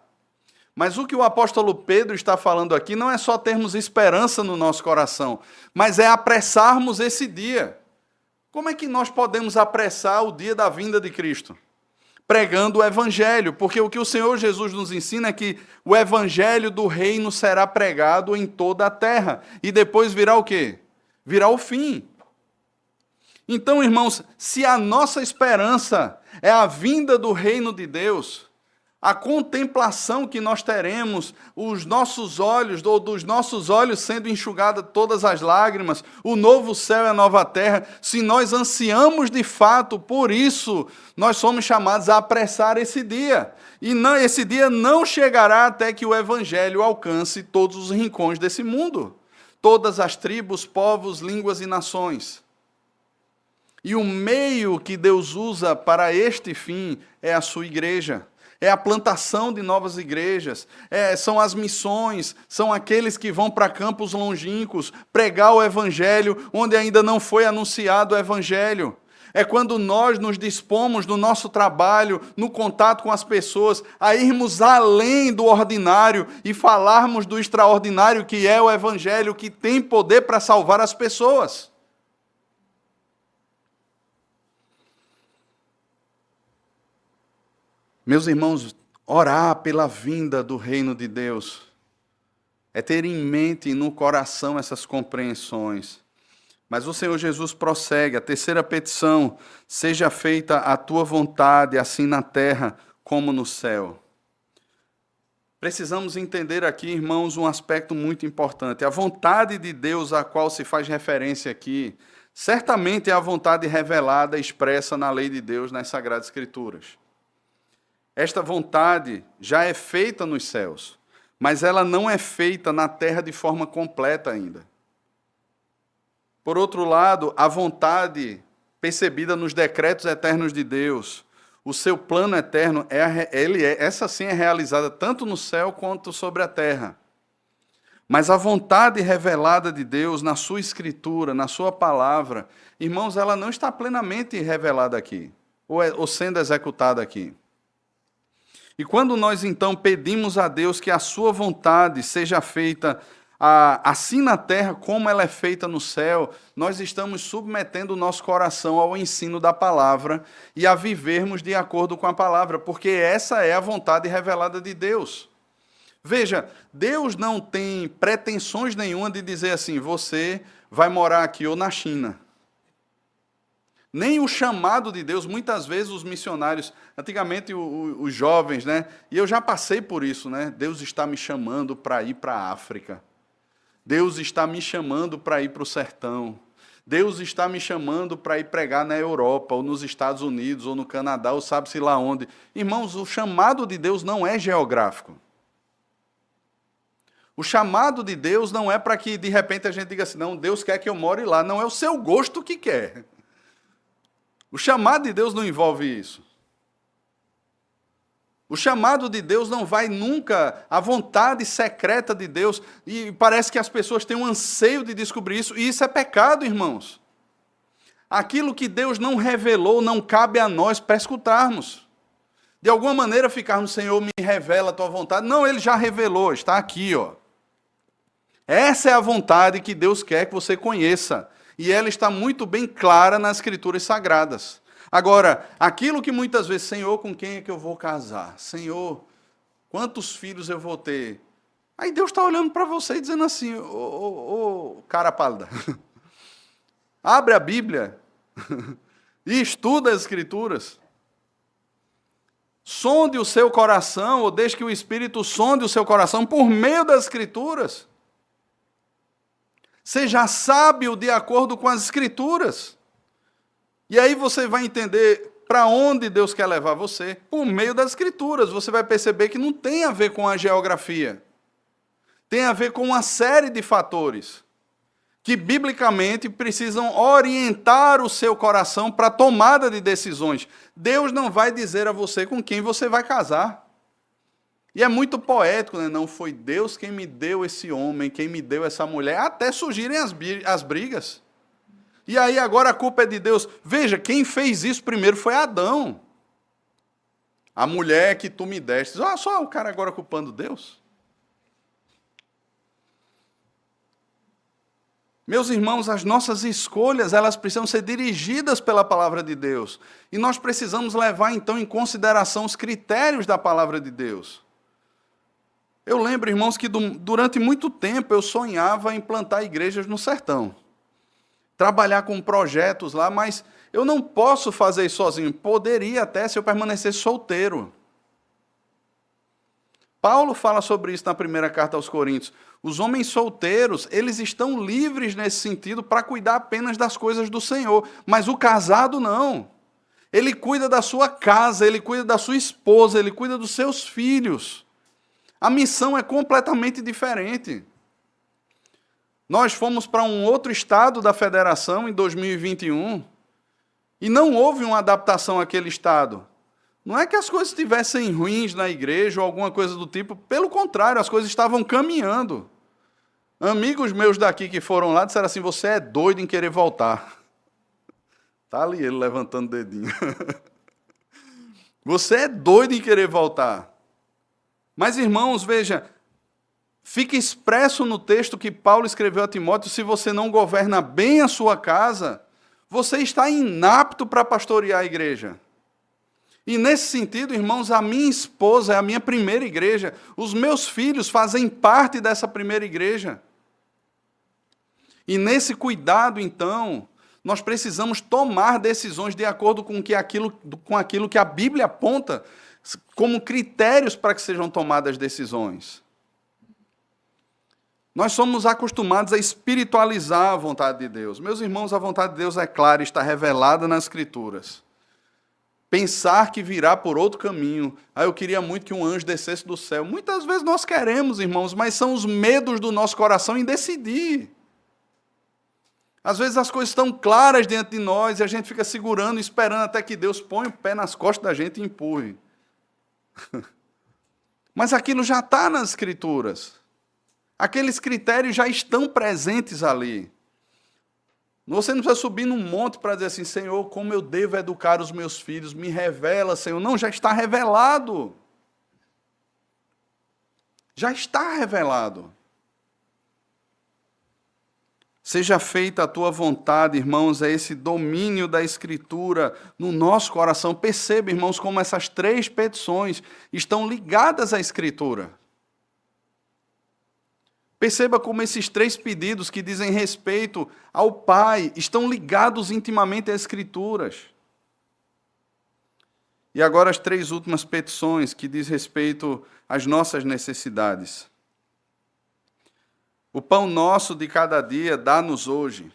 Mas o que o apóstolo Pedro está falando aqui não é só termos esperança no nosso coração, mas é apressarmos esse dia. Como é que nós podemos apressar o dia da vinda de Cristo? Pregando o Evangelho, porque o que o Senhor Jesus nos ensina é que o Evangelho do reino será pregado em toda a terra. E depois virá o quê? Virá o fim. Então, irmãos, se a nossa esperança é a vinda do reino de Deus, a contemplação que nós teremos, os nossos olhos, dos nossos olhos sendo enxugadas todas as lágrimas, o novo céu e a nova terra, se nós ansiamos de fato por isso, nós somos chamados a apressar esse dia. E esse dia não chegará até que o Evangelho alcance todos os rincões desse mundo, todas as tribos, povos, línguas e nações. E o meio que Deus usa para este fim é a sua igreja. É a plantação de novas igrejas, são as missões, são aqueles que vão para campos longínquos, pregar o Evangelho onde ainda não foi anunciado o Evangelho. É quando nós nos dispomos no nosso trabalho, no contato com as pessoas, a irmos além do ordinário e falarmos do extraordinário que é o Evangelho, que tem poder para salvar as pessoas. Meus irmãos, orar pela vinda do reino de Deus é ter em mente e no coração essas compreensões. Mas o Senhor Jesus prossegue, a terceira petição: seja feita a tua vontade, assim na terra como no céu. Precisamos entender aqui, irmãos, um aspecto muito importante. A vontade de Deus a qual se faz referência aqui, certamente é a vontade revelada e expressa na lei de Deus, nas Sagradas Escrituras. Esta vontade já é feita nos céus, mas ela não é feita na terra de forma completa ainda. Por outro lado, a vontade percebida nos decretos eternos de Deus, o seu plano eterno, essa sim é realizada tanto no céu quanto sobre a terra. Mas a vontade revelada de Deus na sua Escritura, na sua palavra, irmãos, ela não está plenamente revelada aqui, ou sendo executada aqui. E quando nós, então, pedimos a Deus que a sua vontade seja feita assim na terra como ela é feita no céu, nós estamos submetendo o nosso coração ao ensino da palavra e a vivermos de acordo com a palavra, porque essa é a vontade revelada de Deus. Veja, Deus não tem pretensões nenhuma de dizer assim: você vai morar aqui ou na China. Nem o chamado de Deus, muitas vezes os missionários, antigamente os jovens, né? E eu já passei por isso, né? Deus está me chamando para ir para a África. Deus está me chamando para ir para o sertão. Deus está me chamando para ir pregar na Europa, ou nos Estados Unidos, ou no Canadá, ou sabe-se lá onde. Irmãos, o chamado de Deus não é geográfico. O chamado de Deus não é para que, de repente, a gente diga assim: não, Deus quer que eu more lá. Não, é o seu gosto que quer. O chamado de Deus não envolve isso. O chamado de Deus não vai nunca, a vontade secreta de Deus, e parece que as pessoas têm um anseio de descobrir isso, e isso é pecado, irmãos. Aquilo que Deus não revelou, não cabe a nós para escutarmos. De alguma maneira ficarmos: Senhor, me revela a tua vontade. Não, Ele já revelou, está aqui, ó. Essa é a vontade que Deus quer que você conheça. E ela está muito bem clara nas Escrituras Sagradas. Agora, aquilo que muitas vezes: Senhor, com quem é que eu vou casar? Senhor, quantos filhos eu vou ter? Aí Deus está olhando para você e dizendo assim: ô cara pálida, abre a Bíblia e estuda as Escrituras. Sonde o seu coração, ou deixe que o Espírito sonde o seu coração por meio das Escrituras. Seja sábio de acordo com as Escrituras. E aí você vai entender para onde Deus quer levar você por meio das Escrituras. Você vai perceber que não tem a ver com a geografia. Tem a ver com uma série de fatores que, biblicamente, precisam orientar o seu coração para a tomada de decisões. Deus não vai dizer a você com quem você vai casar. E é muito poético, né? Não foi Deus quem me deu esse homem, quem me deu essa mulher, até surgirem as brigas. E aí agora a culpa é de Deus. Veja, quem fez isso primeiro foi Adão. A mulher que tu me deste. Só o cara agora culpando Deus. Meus irmãos, as nossas escolhas, elas precisam ser dirigidas pela palavra de Deus. E nós precisamos levar, então, em consideração os critérios da palavra de Deus. Eu lembro, irmãos, que durante muito tempo eu sonhava em plantar igrejas no sertão. Trabalhar com projetos lá, mas eu não posso fazer isso sozinho. Poderia até se eu permanecesse solteiro. Paulo fala sobre isso na primeira carta aos Coríntios. Os homens solteiros, eles estão livres nesse sentido para cuidar apenas das coisas do Senhor, mas o casado não. Ele cuida da sua casa, ele cuida da sua esposa, ele cuida dos seus filhos. A missão é completamente diferente. Nós fomos para um outro estado da federação em 2021 e não houve uma adaptação àquele estado. Não é que as coisas estivessem ruins na igreja ou alguma coisa do tipo, pelo contrário, as coisas estavam caminhando. Amigos meus daqui que foram lá disseram assim, você é doido em querer voltar. Está ali ele levantando o dedinho. Você é doido em querer voltar. Mas, irmãos, veja, fica expresso no texto que Paulo escreveu a Timóteo, se você não governa bem a sua casa, você está inapto para pastorear a igreja. E nesse sentido, irmãos, a minha esposa é a minha primeira igreja, os meus filhos fazem parte dessa primeira igreja. E nesse cuidado, então, nós precisamos tomar decisões de acordo com aquilo que a Bíblia aponta como critérios para que sejam tomadas decisões. Nós somos acostumados a espiritualizar a vontade de Deus. Meus irmãos, a vontade de Deus é clara, está revelada nas Escrituras. Pensar que virá por outro caminho. Eu queria muito que um anjo descesse do céu. Muitas vezes nós queremos, irmãos, mas são os medos do nosso coração em decidir. Às vezes as coisas estão claras diante de nós e a gente fica segurando, esperando até que Deus ponha o pé nas costas da gente e empurre. Mas aquilo já está nas Escrituras. Aqueles critérios já estão presentes ali. Você não precisa subir num monte para dizer assim, Senhor, como eu devo educar os meus filhos? Me revela, Senhor. Não, já está revelado. Já está revelado. Seja feita a tua vontade, irmãos, é esse domínio da Escritura no nosso coração. Perceba, irmãos, como essas três petições estão ligadas à Escritura. Perceba como esses três pedidos que dizem respeito ao Pai estão ligados intimamente às Escrituras. E agora as três últimas petições que diz respeito às nossas necessidades. O pão nosso de cada dia dá-nos hoje.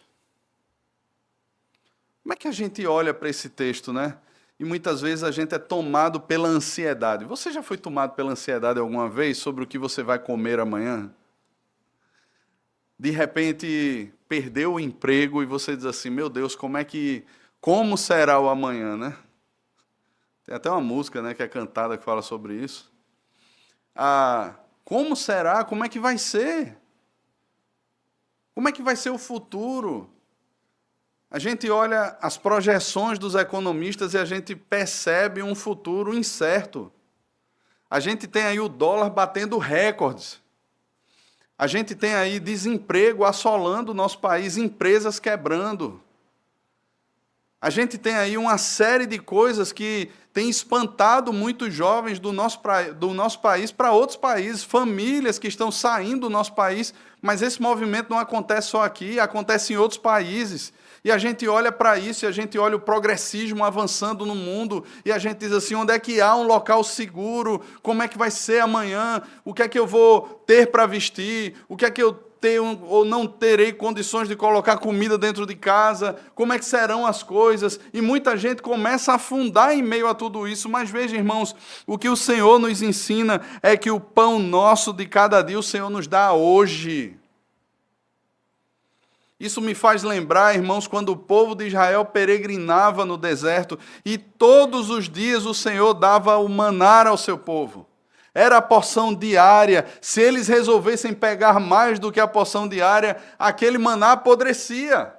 Como é que a gente olha para esse texto, né? E muitas vezes a gente é tomado pela ansiedade. Você já foi tomado pela ansiedade alguma vez sobre o que você vai comer amanhã? De repente, perdeu o emprego e você diz assim, meu Deus, como será o amanhã, né? Tem até uma música, né, que é cantada que fala sobre isso. Como será? Como é que vai ser? Como é que vai ser o futuro? A gente olha as projeções dos economistas e a gente percebe um futuro incerto. A gente tem aí o dólar batendo recordes. A gente tem aí desemprego assolando o nosso país, empresas quebrando. A gente tem aí uma série de coisas que tem espantado muitos jovens do nosso país para outros países, famílias que estão saindo do nosso país, mas esse movimento não acontece só aqui, acontece em outros países. E a gente olha para isso, e a gente olha o progressismo avançando no mundo, e a gente diz assim, onde é que há um local seguro? Como é que vai ser amanhã? O que é que eu vou ter para vestir? O que é que eu tenho ou não terei condições de colocar comida dentro de casa? Como é que serão as coisas? E muita gente começa a afundar em meio a tudo isso, mas veja, irmãos, o que o Senhor nos ensina é que o pão nosso de cada dia o Senhor nos dá hoje. Isso me faz lembrar, irmãos, quando o povo de Israel peregrinava no deserto e todos os dias o Senhor dava o maná ao seu povo. Era a porção diária. Se eles resolvessem pegar mais do que a porção diária, aquele maná apodrecia.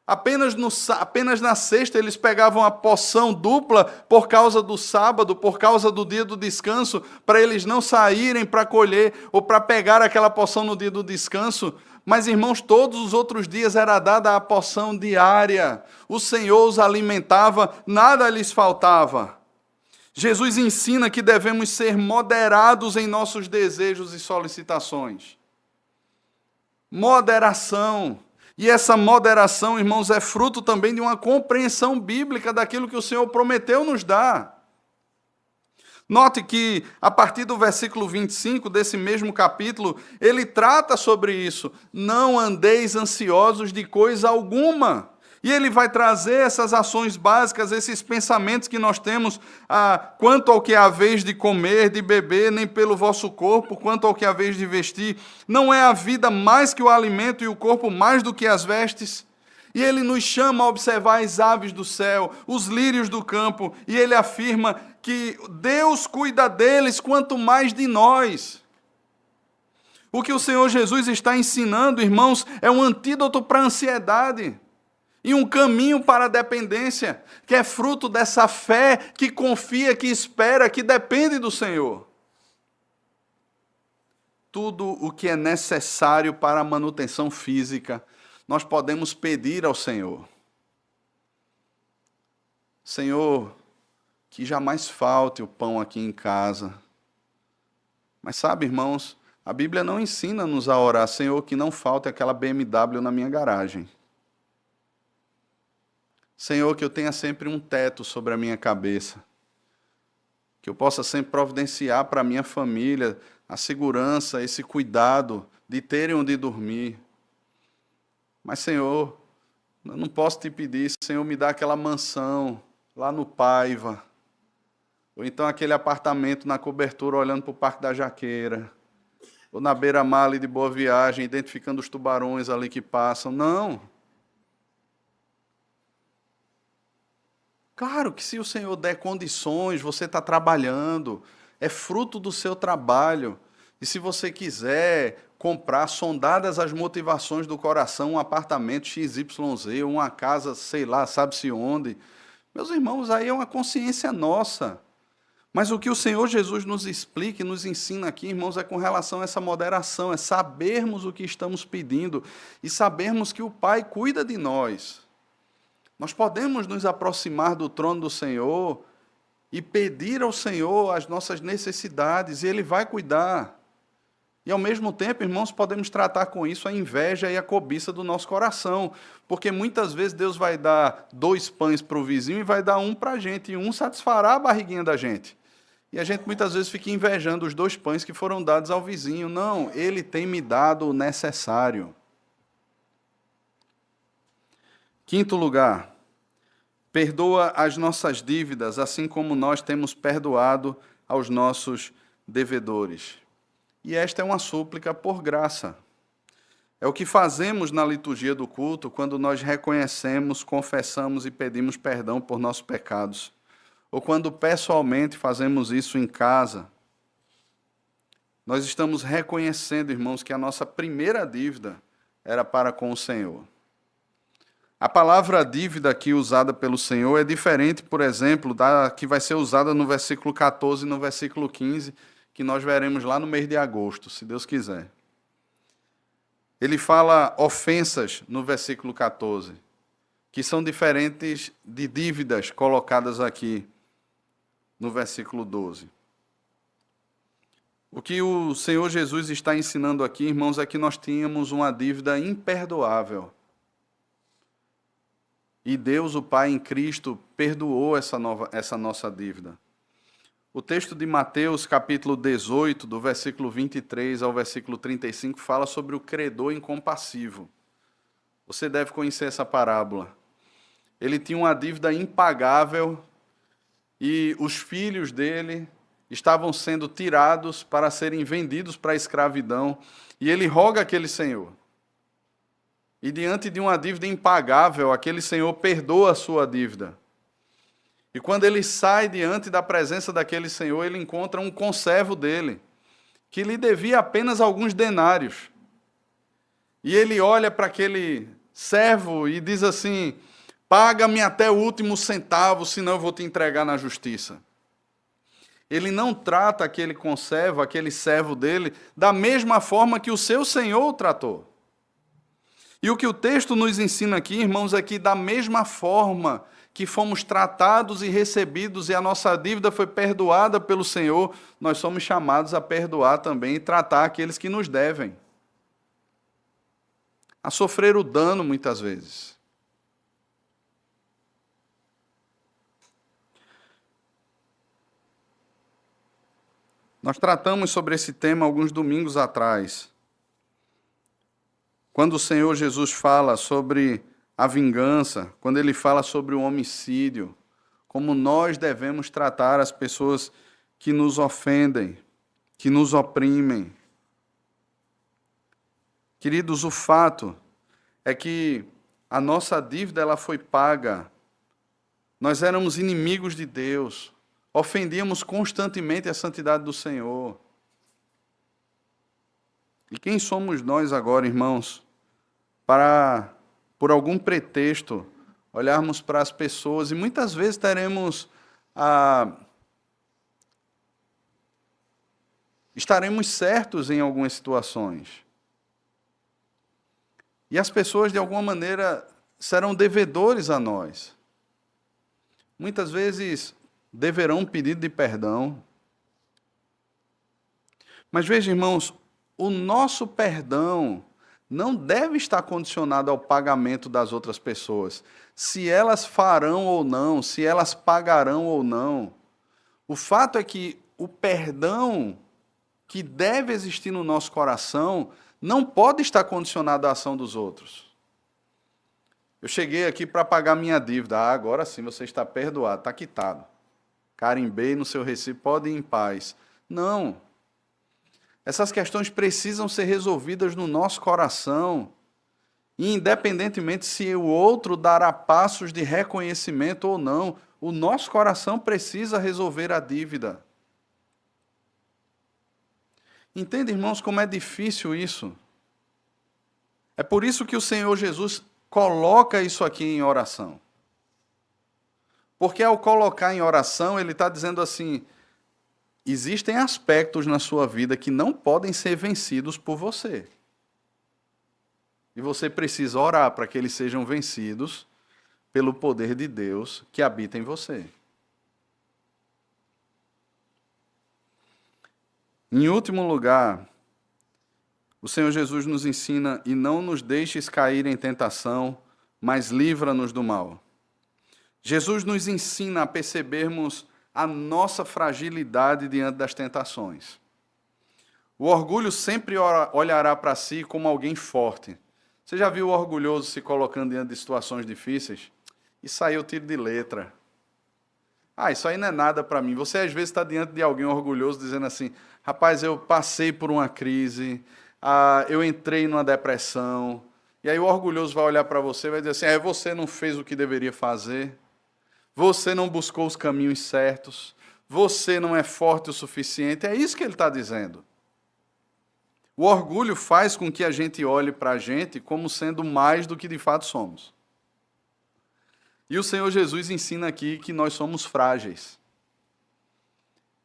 Apenas na sexta eles pegavam a porção dupla por causa do sábado, por causa do dia do descanso, para eles não saírem para colher ou para pegar aquela porção no dia do descanso. Mas, irmãos, todos os outros dias era dada a porção diária. O Senhor os alimentava, nada lhes faltava. Jesus ensina que devemos ser moderados em nossos desejos e solicitações. Moderação. E essa moderação, irmãos, é fruto também de uma compreensão bíblica daquilo que o Senhor prometeu nos dar. Note que, a partir do versículo 25 desse mesmo capítulo, ele trata sobre isso. Não andeis ansiosos de coisa alguma. E ele vai trazer essas ações básicas, esses pensamentos que nós temos quanto ao que é a vez de comer, de beber, nem pelo vosso corpo, quanto ao que é a vez de vestir. Não é a vida mais que o alimento e o corpo mais do que as vestes? E ele nos chama a observar as aves do céu, os lírios do campo, e ele afirma que Deus cuida deles quanto mais de nós. O que o Senhor Jesus está ensinando, irmãos, é um antídoto para a ansiedade e um caminho para a dependência, que é fruto dessa fé que confia, que espera, que depende do Senhor. Tudo o que é necessário para a manutenção física, nós podemos pedir ao Senhor. Senhor, que jamais falte o pão aqui em casa. Mas sabe, irmãos, a Bíblia não ensina-nos a orar, Senhor, que não falte aquela BMW na minha garagem. Senhor, que eu tenha sempre um teto sobre a minha cabeça. Que eu possa sempre providenciar para a minha família a segurança, esse cuidado de terem onde dormir. Mas, Senhor, eu não posso te pedir, Senhor, me dá aquela mansão lá no Paiva, ou então aquele apartamento na cobertura olhando para o Parque da Jaqueira, ou na beira-mar ali de Boa Viagem, identificando os tubarões ali que passam. Não. Claro que se o Senhor der condições, você está trabalhando, é fruto do seu trabalho. E se você quiser comprar, sondadas as motivações do coração, um apartamento XYZ, uma casa, sei lá, sabe-se onde. Meus irmãos, aí é uma consciência nossa. Mas o que o Senhor Jesus nos explica e nos ensina aqui, irmãos, é com relação a essa moderação, é sabermos o que estamos pedindo e sabermos que o Pai cuida de nós. Nós podemos nos aproximar do trono do Senhor e pedir ao Senhor as nossas necessidades, e Ele vai cuidar. E, ao mesmo tempo, irmãos, podemos tratar com isso a inveja e a cobiça do nosso coração, porque muitas vezes Deus vai dar 2 pães para o vizinho e vai dar um para a gente, e um satisfará a barriguinha da gente. E a gente muitas vezes fica invejando os 2 pães que foram dados ao vizinho. Não, Ele tem me dado o necessário. Quinto lugar, perdoa as nossas dívidas, assim como nós temos perdoado aos nossos devedores. E esta é uma súplica por graça. É o que fazemos na liturgia do culto quando nós reconhecemos, confessamos e pedimos perdão por nossos pecados. Ou quando pessoalmente fazemos isso em casa. Nós estamos reconhecendo, irmãos, que a nossa primeira dívida era para com o Senhor. A palavra dívida aqui usada pelo Senhor é diferente, por exemplo, da que vai ser usada no versículo 14 e no versículo 15, que nós veremos lá no mês de agosto, se Deus quiser. Ele fala ofensas no versículo 14, que são diferentes de dívidas colocadas aqui no versículo 12. O que o Senhor Jesus está ensinando aqui, irmãos, é que nós tínhamos uma dívida imperdoável. E Deus, o Pai, em Cristo, perdoou essa nossa dívida. O texto de Mateus, capítulo 18, do versículo 23 ao versículo 35, fala sobre o credor incompassivo. Você deve conhecer essa parábola. Ele tinha uma dívida impagável e os filhos dele estavam sendo tirados para serem vendidos para a escravidão. E ele roga àquele senhor. E diante de uma dívida impagável, aquele senhor perdoa a sua dívida. E quando ele sai diante da presença daquele senhor, ele encontra um conservo dele, que lhe devia apenas alguns denários. E ele olha para aquele servo e diz assim: paga-me até o último centavo, senão eu vou te entregar na justiça. Ele não trata aquele conservo, aquele servo dele, da mesma forma que o seu senhor o tratou. E o que o texto nos ensina aqui, irmãos, é que da mesma forma que fomos tratados e recebidos e a nossa dívida foi perdoada pelo Senhor, nós somos chamados a perdoar também e tratar aqueles que nos devem. A sofrer o dano muitas vezes. Nós tratamos sobre esse tema alguns domingos atrás, quando o Senhor Jesus fala sobre a vingança, quando ele fala sobre o homicídio, como nós devemos tratar as pessoas que nos ofendem, que nos oprimem. Queridos, o fato é que a nossa dívida ela foi paga. Nós éramos inimigos de Deus, ofendíamos constantemente a santidade do Senhor. E quem somos nós agora, irmãos, para, por algum pretexto, olharmos para as pessoas e muitas vezes estaremos certos em algumas situações. E as pessoas, de alguma maneira, serão devedores a nós. Muitas vezes deverão um pedido de perdão. Mas veja, irmãos, o nosso perdão não deve estar condicionado ao pagamento das outras pessoas. Se elas farão ou não, se elas pagarão ou não. O fato é que o perdão que deve existir no nosso coração não pode estar condicionado à ação dos outros. Eu cheguei aqui para pagar minha dívida. Agora sim você está perdoado, está quitado. Carimbei no seu recibo, pode ir em paz. Não. Essas questões precisam ser resolvidas no nosso coração, independentemente se o outro dará passos de reconhecimento ou não. O nosso coração precisa resolver a dívida. Entende, irmãos, como é difícil isso? É por isso que o Senhor Jesus coloca isso aqui em oração. Porque ao colocar em oração, ele está dizendo assim, existem aspectos na sua vida que não podem ser vencidos por você. E você precisa orar para que eles sejam vencidos pelo poder de Deus que habita em você. Em último lugar, o Senhor Jesus nos ensina, e não nos deixes cair em tentação, mas livra-nos do mal. Jesus nos ensina a percebermos a nossa fragilidade diante das tentações. O orgulho sempre olhará para si como alguém forte. Você já viu o orgulhoso se colocando diante de situações difíceis? Isso aí eu tiro de letra. Isso aí não é nada para mim. Você às vezes está diante de alguém orgulhoso dizendo assim, rapaz, eu passei por uma crise, eu entrei numa depressão, e aí o orgulhoso vai olhar para você e vai dizer assim, você não fez o que deveria fazer, você não buscou os caminhos certos, você não é forte o suficiente. É isso que ele está dizendo. O orgulho faz com que a gente olhe para a gente como sendo mais do que de fato somos. E o Senhor Jesus ensina aqui que nós somos frágeis.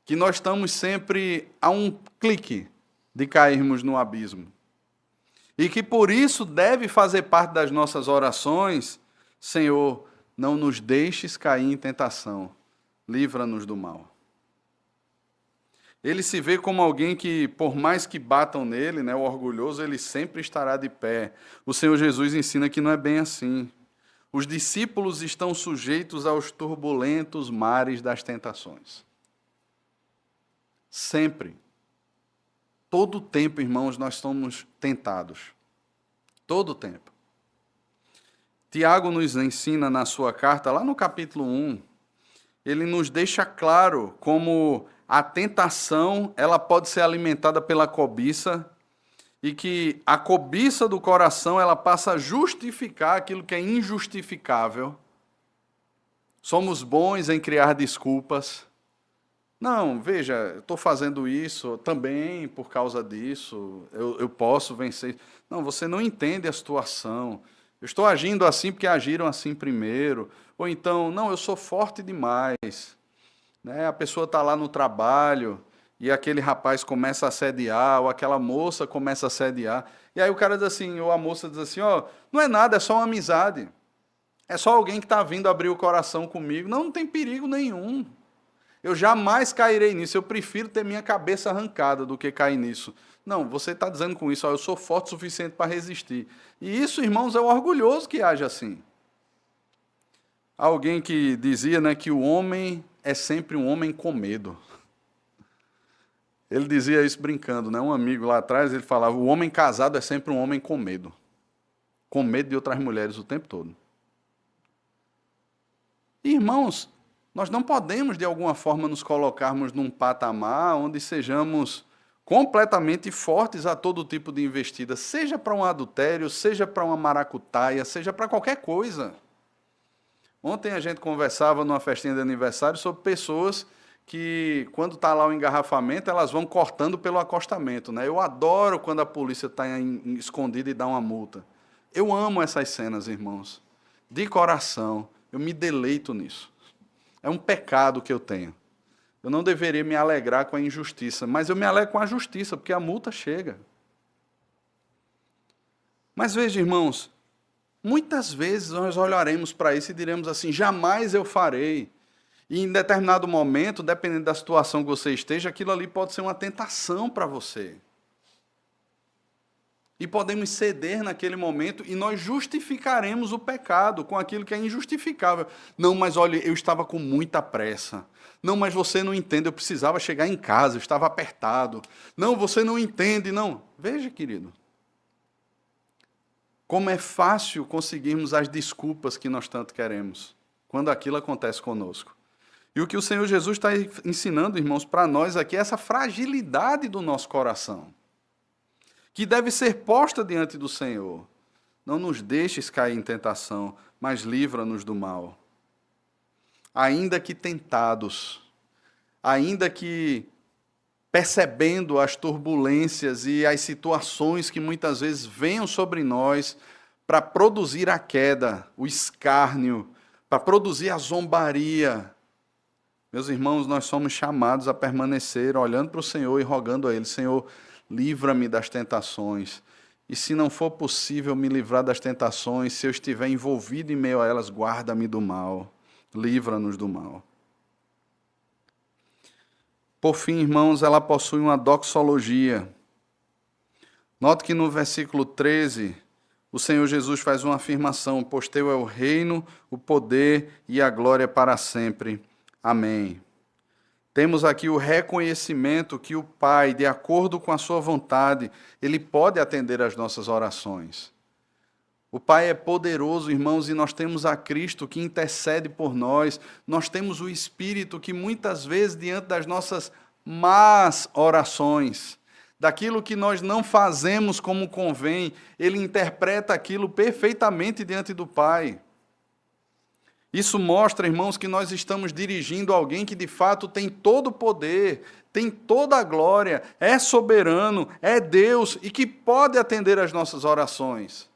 Que nós estamos sempre a um clique de cairmos no abismo. E que por isso deve fazer parte das nossas orações, Senhor, não nos deixes cair em tentação, livra-nos do mal. Ele se vê como alguém que, por mais que batam nele, o orgulhoso, ele sempre estará de pé. O Senhor Jesus ensina que não é bem assim. Os discípulos estão sujeitos aos turbulentos mares das tentações. Sempre. Todo o tempo, irmãos, nós somos tentados. Todo o tempo. Tiago nos ensina na sua carta, lá no capítulo 1, ele nos deixa claro como a tentação ela pode ser alimentada pela cobiça e que a cobiça do coração ela passa a justificar aquilo que é injustificável. Somos bons em criar desculpas. Não, veja, eu estou fazendo isso também por causa disso, eu posso vencer. Não, você não entende a situação. Eu estou agindo assim porque agiram assim primeiro. Ou então, não, eu sou forte demais. A pessoa está lá no trabalho e aquele rapaz começa a assediar, ou aquela moça começa a assediar. E aí o cara diz assim, ou a moça diz assim, não é nada, é só uma amizade. É só alguém que está vindo abrir o coração comigo. Não tem perigo nenhum. Eu jamais cairei nisso. Eu prefiro ter minha cabeça arrancada do que cair nisso. Não, você está dizendo com isso, eu sou forte o suficiente para resistir. E isso, irmãos, é o orgulhoso que age assim. Alguém que dizia que o homem é sempre um homem com medo. Ele dizia isso brincando, né? Um amigo lá atrás, ele falava, o homem casado é sempre um homem com medo. Com medo de outras mulheres o tempo todo. Irmãos, nós não podemos, de alguma forma, nos colocarmos num patamar onde sejamos completamente fortes a todo tipo de investida, seja para um adultério, seja para uma maracutaia, seja para qualquer coisa. Ontem a gente conversava numa festinha de aniversário sobre pessoas que, quando está lá o engarrafamento, elas vão cortando pelo acostamento, né? Eu adoro quando a polícia está escondida e dá uma multa. Eu amo essas cenas, irmãos, de coração. Eu me deleito nisso. É um pecado que eu tenho. Eu não deveria me alegrar com a injustiça, mas eu me alegro com a justiça, porque a multa chega. Mas veja, irmãos, muitas vezes nós olharemos para isso e diremos assim, jamais eu farei. E em determinado momento, dependendo da situação que você esteja, aquilo ali pode ser uma tentação para você. E podemos ceder naquele momento e nós justificaremos o pecado com aquilo que é injustificável. Não, mas olha, eu estava com muita pressa. Não, mas você não entende, eu precisava chegar em casa, eu estava apertado. Não, você não entende, não. Veja, querido, como é fácil conseguirmos as desculpas que nós tanto queremos, quando aquilo acontece conosco. E o que o Senhor Jesus está ensinando, irmãos, para nós aqui é essa fragilidade do nosso coração, que deve ser posta diante do Senhor. Não nos deixes cair em tentação, mas livra-nos do mal. Ainda que tentados, ainda que percebendo as turbulências e as situações que muitas vezes venham sobre nós para produzir a queda, o escárnio, para produzir a zombaria. Meus irmãos, nós somos chamados a permanecer olhando para o Senhor e rogando a Ele, Senhor, livra-me das tentações. E se não for possível me livrar das tentações, se eu estiver envolvido em meio a elas, guarda-me do mal. Livra-nos do mal. Por fim, irmãos, ela possui uma doxologia. Note que no versículo 13, o Senhor Jesus faz uma afirmação, pois teu é o reino, o poder e a glória para sempre. Amém. Temos aqui o reconhecimento que o Pai, de acordo com a sua vontade, Ele pode atender às nossas orações. O Pai é poderoso, irmãos, e nós temos a Cristo que intercede por nós. Nós temos o Espírito que muitas vezes, diante das nossas más orações, daquilo que nós não fazemos como convém, Ele interpreta aquilo perfeitamente diante do Pai. Isso mostra, irmãos, que nós estamos dirigindo alguém que de fato tem todo o poder, tem toda a glória, é soberano, é Deus e que pode atender às nossas orações.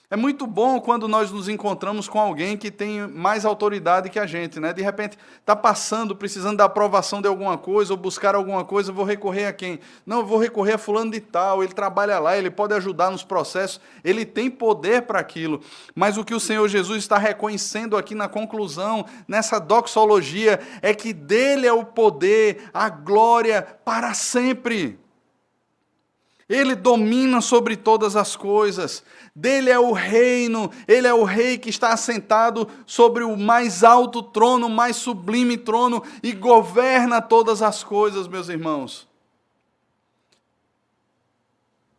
É muito bom quando nós nos encontramos com alguém que tem mais autoridade que a gente, né? De repente, está passando, precisando da aprovação de alguma coisa, ou buscar alguma coisa, vou recorrer a quem? Não, eu vou recorrer a fulano de tal, ele trabalha lá, ele pode ajudar nos processos, ele tem poder para aquilo. Mas o que o Senhor Jesus está reconhecendo aqui na conclusão, nessa doxologia, é que dele é o poder, a glória para sempre. Ele domina sobre todas as coisas, dele é o reino, ele é o rei que está assentado sobre o mais alto trono, o mais sublime trono e governa todas as coisas, meus irmãos.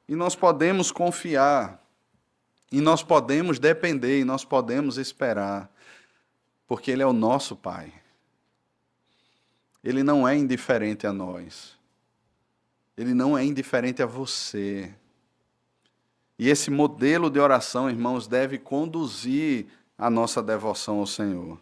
E nós podemos confiar, e nós podemos depender, e nós podemos esperar, porque ele é o nosso Pai. Ele não é indiferente a nós. Ele não é indiferente a você. E esse modelo de oração, irmãos, deve conduzir a nossa devoção ao Senhor.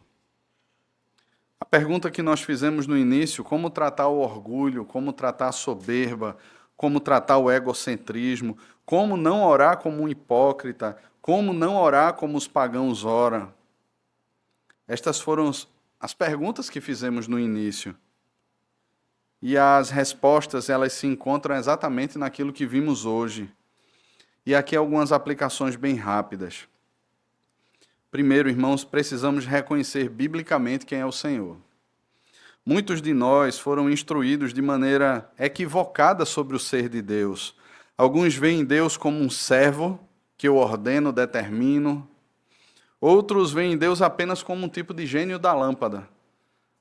A pergunta que nós fizemos no início, como tratar o orgulho, como tratar a soberba, como tratar o egocentrismo, como não orar como um hipócrita, como não orar como os pagãos oram. Estas foram as perguntas que fizemos no início. E as respostas, elas se encontram exatamente naquilo que vimos hoje. E aqui algumas aplicações bem rápidas. Primeiro, irmãos, precisamos reconhecer biblicamente quem é o Senhor. Muitos de nós foram instruídos de maneira equivocada sobre o ser de Deus. Alguns veem Deus como um servo, que eu ordeno, determino. Outros veem Deus apenas como um tipo de gênio da lâmpada.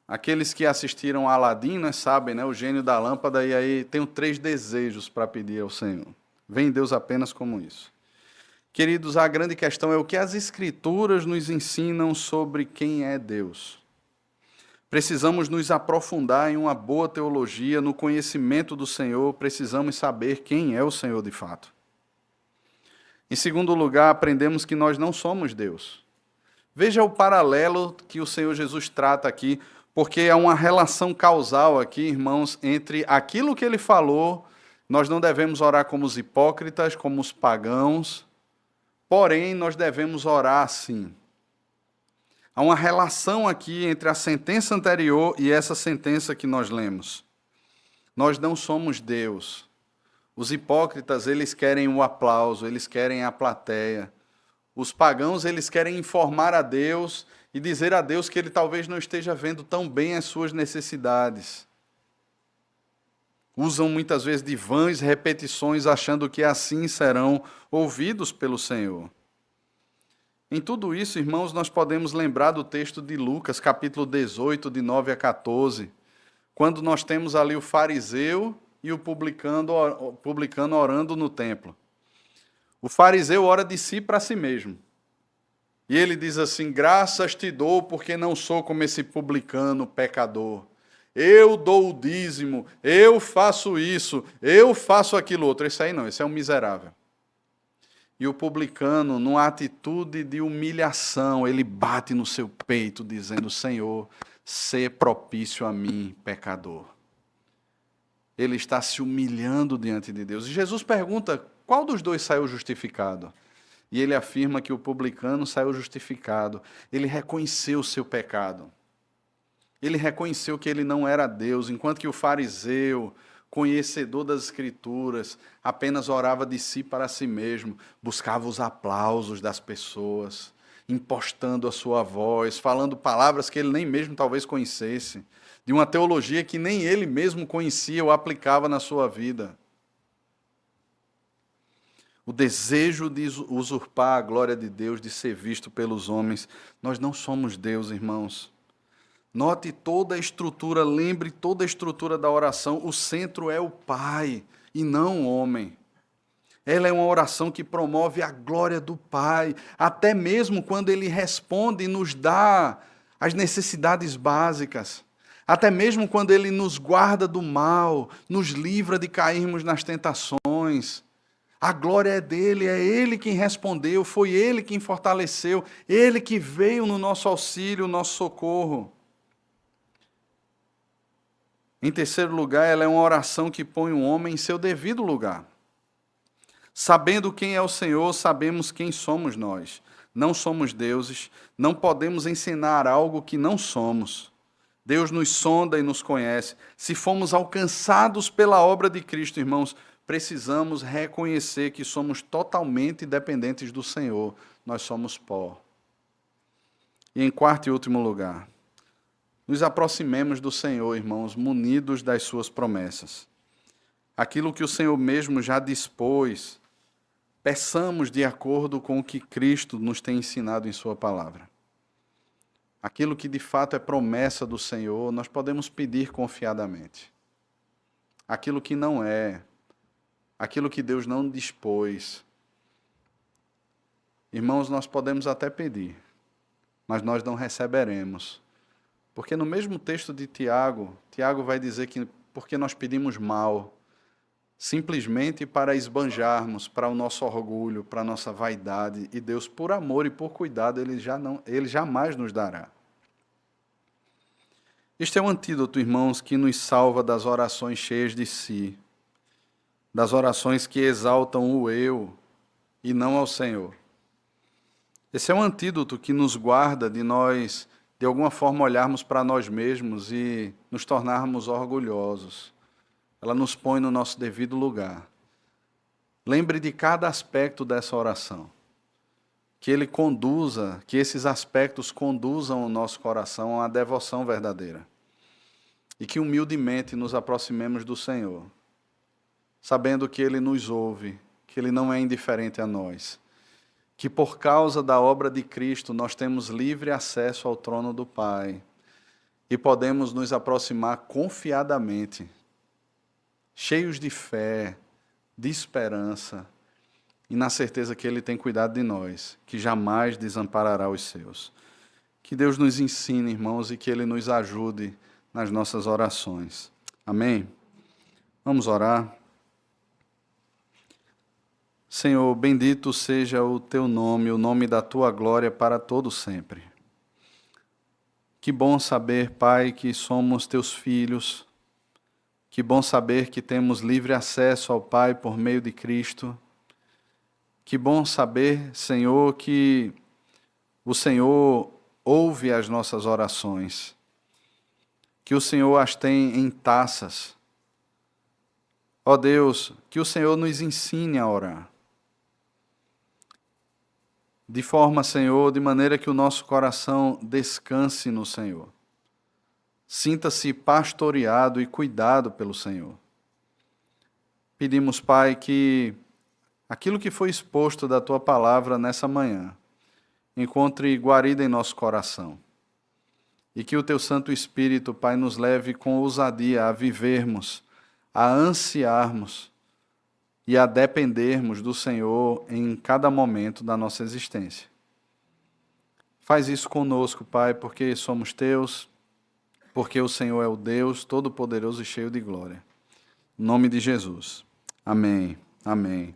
Aqueles que assistiram a Aladim, né, sabem, né, o gênio da lâmpada, e aí tenho 3 desejos para pedir ao Senhor. Vem Deus apenas como isso. Queridos, a grande questão é o que as Escrituras nos ensinam sobre quem é Deus. Precisamos nos aprofundar em uma boa teologia, no conhecimento do Senhor, precisamos saber quem é o Senhor de fato. Em segundo lugar, aprendemos que nós não somos Deus. Veja o paralelo que o Senhor Jesus trata aqui, porque há uma relação causal aqui, irmãos, entre aquilo que ele falou. Nós não devemos orar como os hipócritas, como os pagãos, porém nós devemos orar assim. Há uma relação aqui entre a sentença anterior e essa sentença que nós lemos. Nós não somos Deus. Os hipócritas, eles querem o aplauso, eles querem a plateia. Os pagãos, eles querem informar a Deus e dizer a Deus que ele talvez não esteja vendo tão bem as suas necessidades. Usam muitas vezes de vãs repetições, achando que assim serão ouvidos pelo Senhor. Em tudo isso, irmãos, nós podemos lembrar do texto de Lucas, capítulo 18, de 9 a 14, quando nós temos ali o fariseu e o publicano orando no templo. O fariseu ora de si para si mesmo. E ele diz assim: graças te dou porque não sou como esse publicano pecador. Eu dou o dízimo, eu faço isso, eu faço aquilo outro. Esse aí não, esse é um miserável. E o publicano, numa atitude de humilhação, ele bate no seu peito, dizendo: Senhor, sê propício a mim, pecador. Ele está se humilhando diante de Deus. E Jesus pergunta: qual dos dois saiu justificado? E ele afirma que o publicano saiu justificado. Ele reconheceu o seu pecado. Ele reconheceu que ele não era Deus, enquanto que o fariseu, conhecedor das Escrituras, apenas orava de si para si mesmo, buscava os aplausos das pessoas, impostando a sua voz, falando palavras que ele nem mesmo talvez conhecesse, de uma teologia que nem ele mesmo conhecia ou aplicava na sua vida. O desejo de usurpar a glória de Deus, de ser visto pelos homens. Nós não somos Deus, irmãos. Note toda a estrutura, lembre toda a estrutura da oração. O centro é o Pai e não o homem. Ela é uma oração que promove a glória do Pai, até mesmo quando Ele responde e nos dá as necessidades básicas. Até mesmo quando Ele nos guarda do mal, nos livra de cairmos nas tentações. A glória é dele, é Ele quem respondeu, foi Ele quem fortaleceu, Ele que veio no nosso auxílio, no nosso socorro. Em terceiro lugar, ela é uma oração que põe o homem em seu devido lugar. Sabendo quem é o Senhor, sabemos quem somos nós. Não somos deuses, não podemos ensinar algo que não somos. Deus nos sonda e nos conhece. Se fomos alcançados pela obra de Cristo, irmãos, precisamos reconhecer que somos totalmente dependentes do Senhor. Nós somos pó. E em quarto e último lugar, nos aproximemos do Senhor, irmãos, munidos das suas promessas. Aquilo que o Senhor mesmo já dispôs, peçamos de acordo com o que Cristo nos tem ensinado em sua palavra. Aquilo que de fato é promessa do Senhor, nós podemos pedir confiadamente. Aquilo que não é, aquilo que Deus não dispôs, irmãos, nós podemos até pedir, mas nós não receberemos. Porque no mesmo texto de Tiago, Tiago vai dizer que porque nós pedimos mal, simplesmente para esbanjarmos, para o nosso orgulho, para a nossa vaidade, e Deus, por amor e por cuidado, Ele jamais nos dará. Este é um antídoto, irmãos, que nos salva das orações cheias de si, das orações que exaltam o eu e não ao Senhor. Esse é um antídoto que nos guarda de nós, de alguma forma, olharmos para nós mesmos e nos tornarmos orgulhosos. Ela nos põe no nosso devido lugar. Lembre de cada aspecto dessa oração. Que que esses aspectos conduzam o nosso coração a uma devoção verdadeira. E que humildemente nos aproximemos do Senhor, sabendo que Ele nos ouve, que Ele não é indiferente a nós. Que por causa da obra de Cristo nós temos livre acesso ao trono do Pai. e podemos nos aproximar confiadamente, cheios de fé, de esperança e na certeza que Ele tem cuidado de nós, que jamais desamparará os seus. Que Deus nos ensine, irmãos, e que Ele nos ajude nas nossas orações. Amém? Vamos orar. Senhor, bendito seja o Teu nome, o nome da Tua glória para todo sempre. Que bom saber, Pai, que somos Teus filhos. Que bom saber que temos livre acesso ao Pai por meio de Cristo. Que bom saber, Senhor, que o Senhor ouve as nossas orações, que o Senhor as tem em taças. Ó Deus, que o Senhor nos ensine a orar. De forma, Senhor, de maneira que o nosso coração descanse no Senhor. Sinta-se pastoreado e cuidado pelo Senhor. Pedimos, Pai, que aquilo que foi exposto da Tua palavra nessa manhã encontre guarida em nosso coração. E que o Teu Santo Espírito, Pai, nos leve com ousadia a vivermos, a ansiarmos e a dependermos do Senhor em cada momento da nossa existência. Faz isso conosco, Pai, porque somos Teus, porque o Senhor é o Deus Todo-Poderoso e cheio de glória. Em nome de Jesus. Amém. Amém.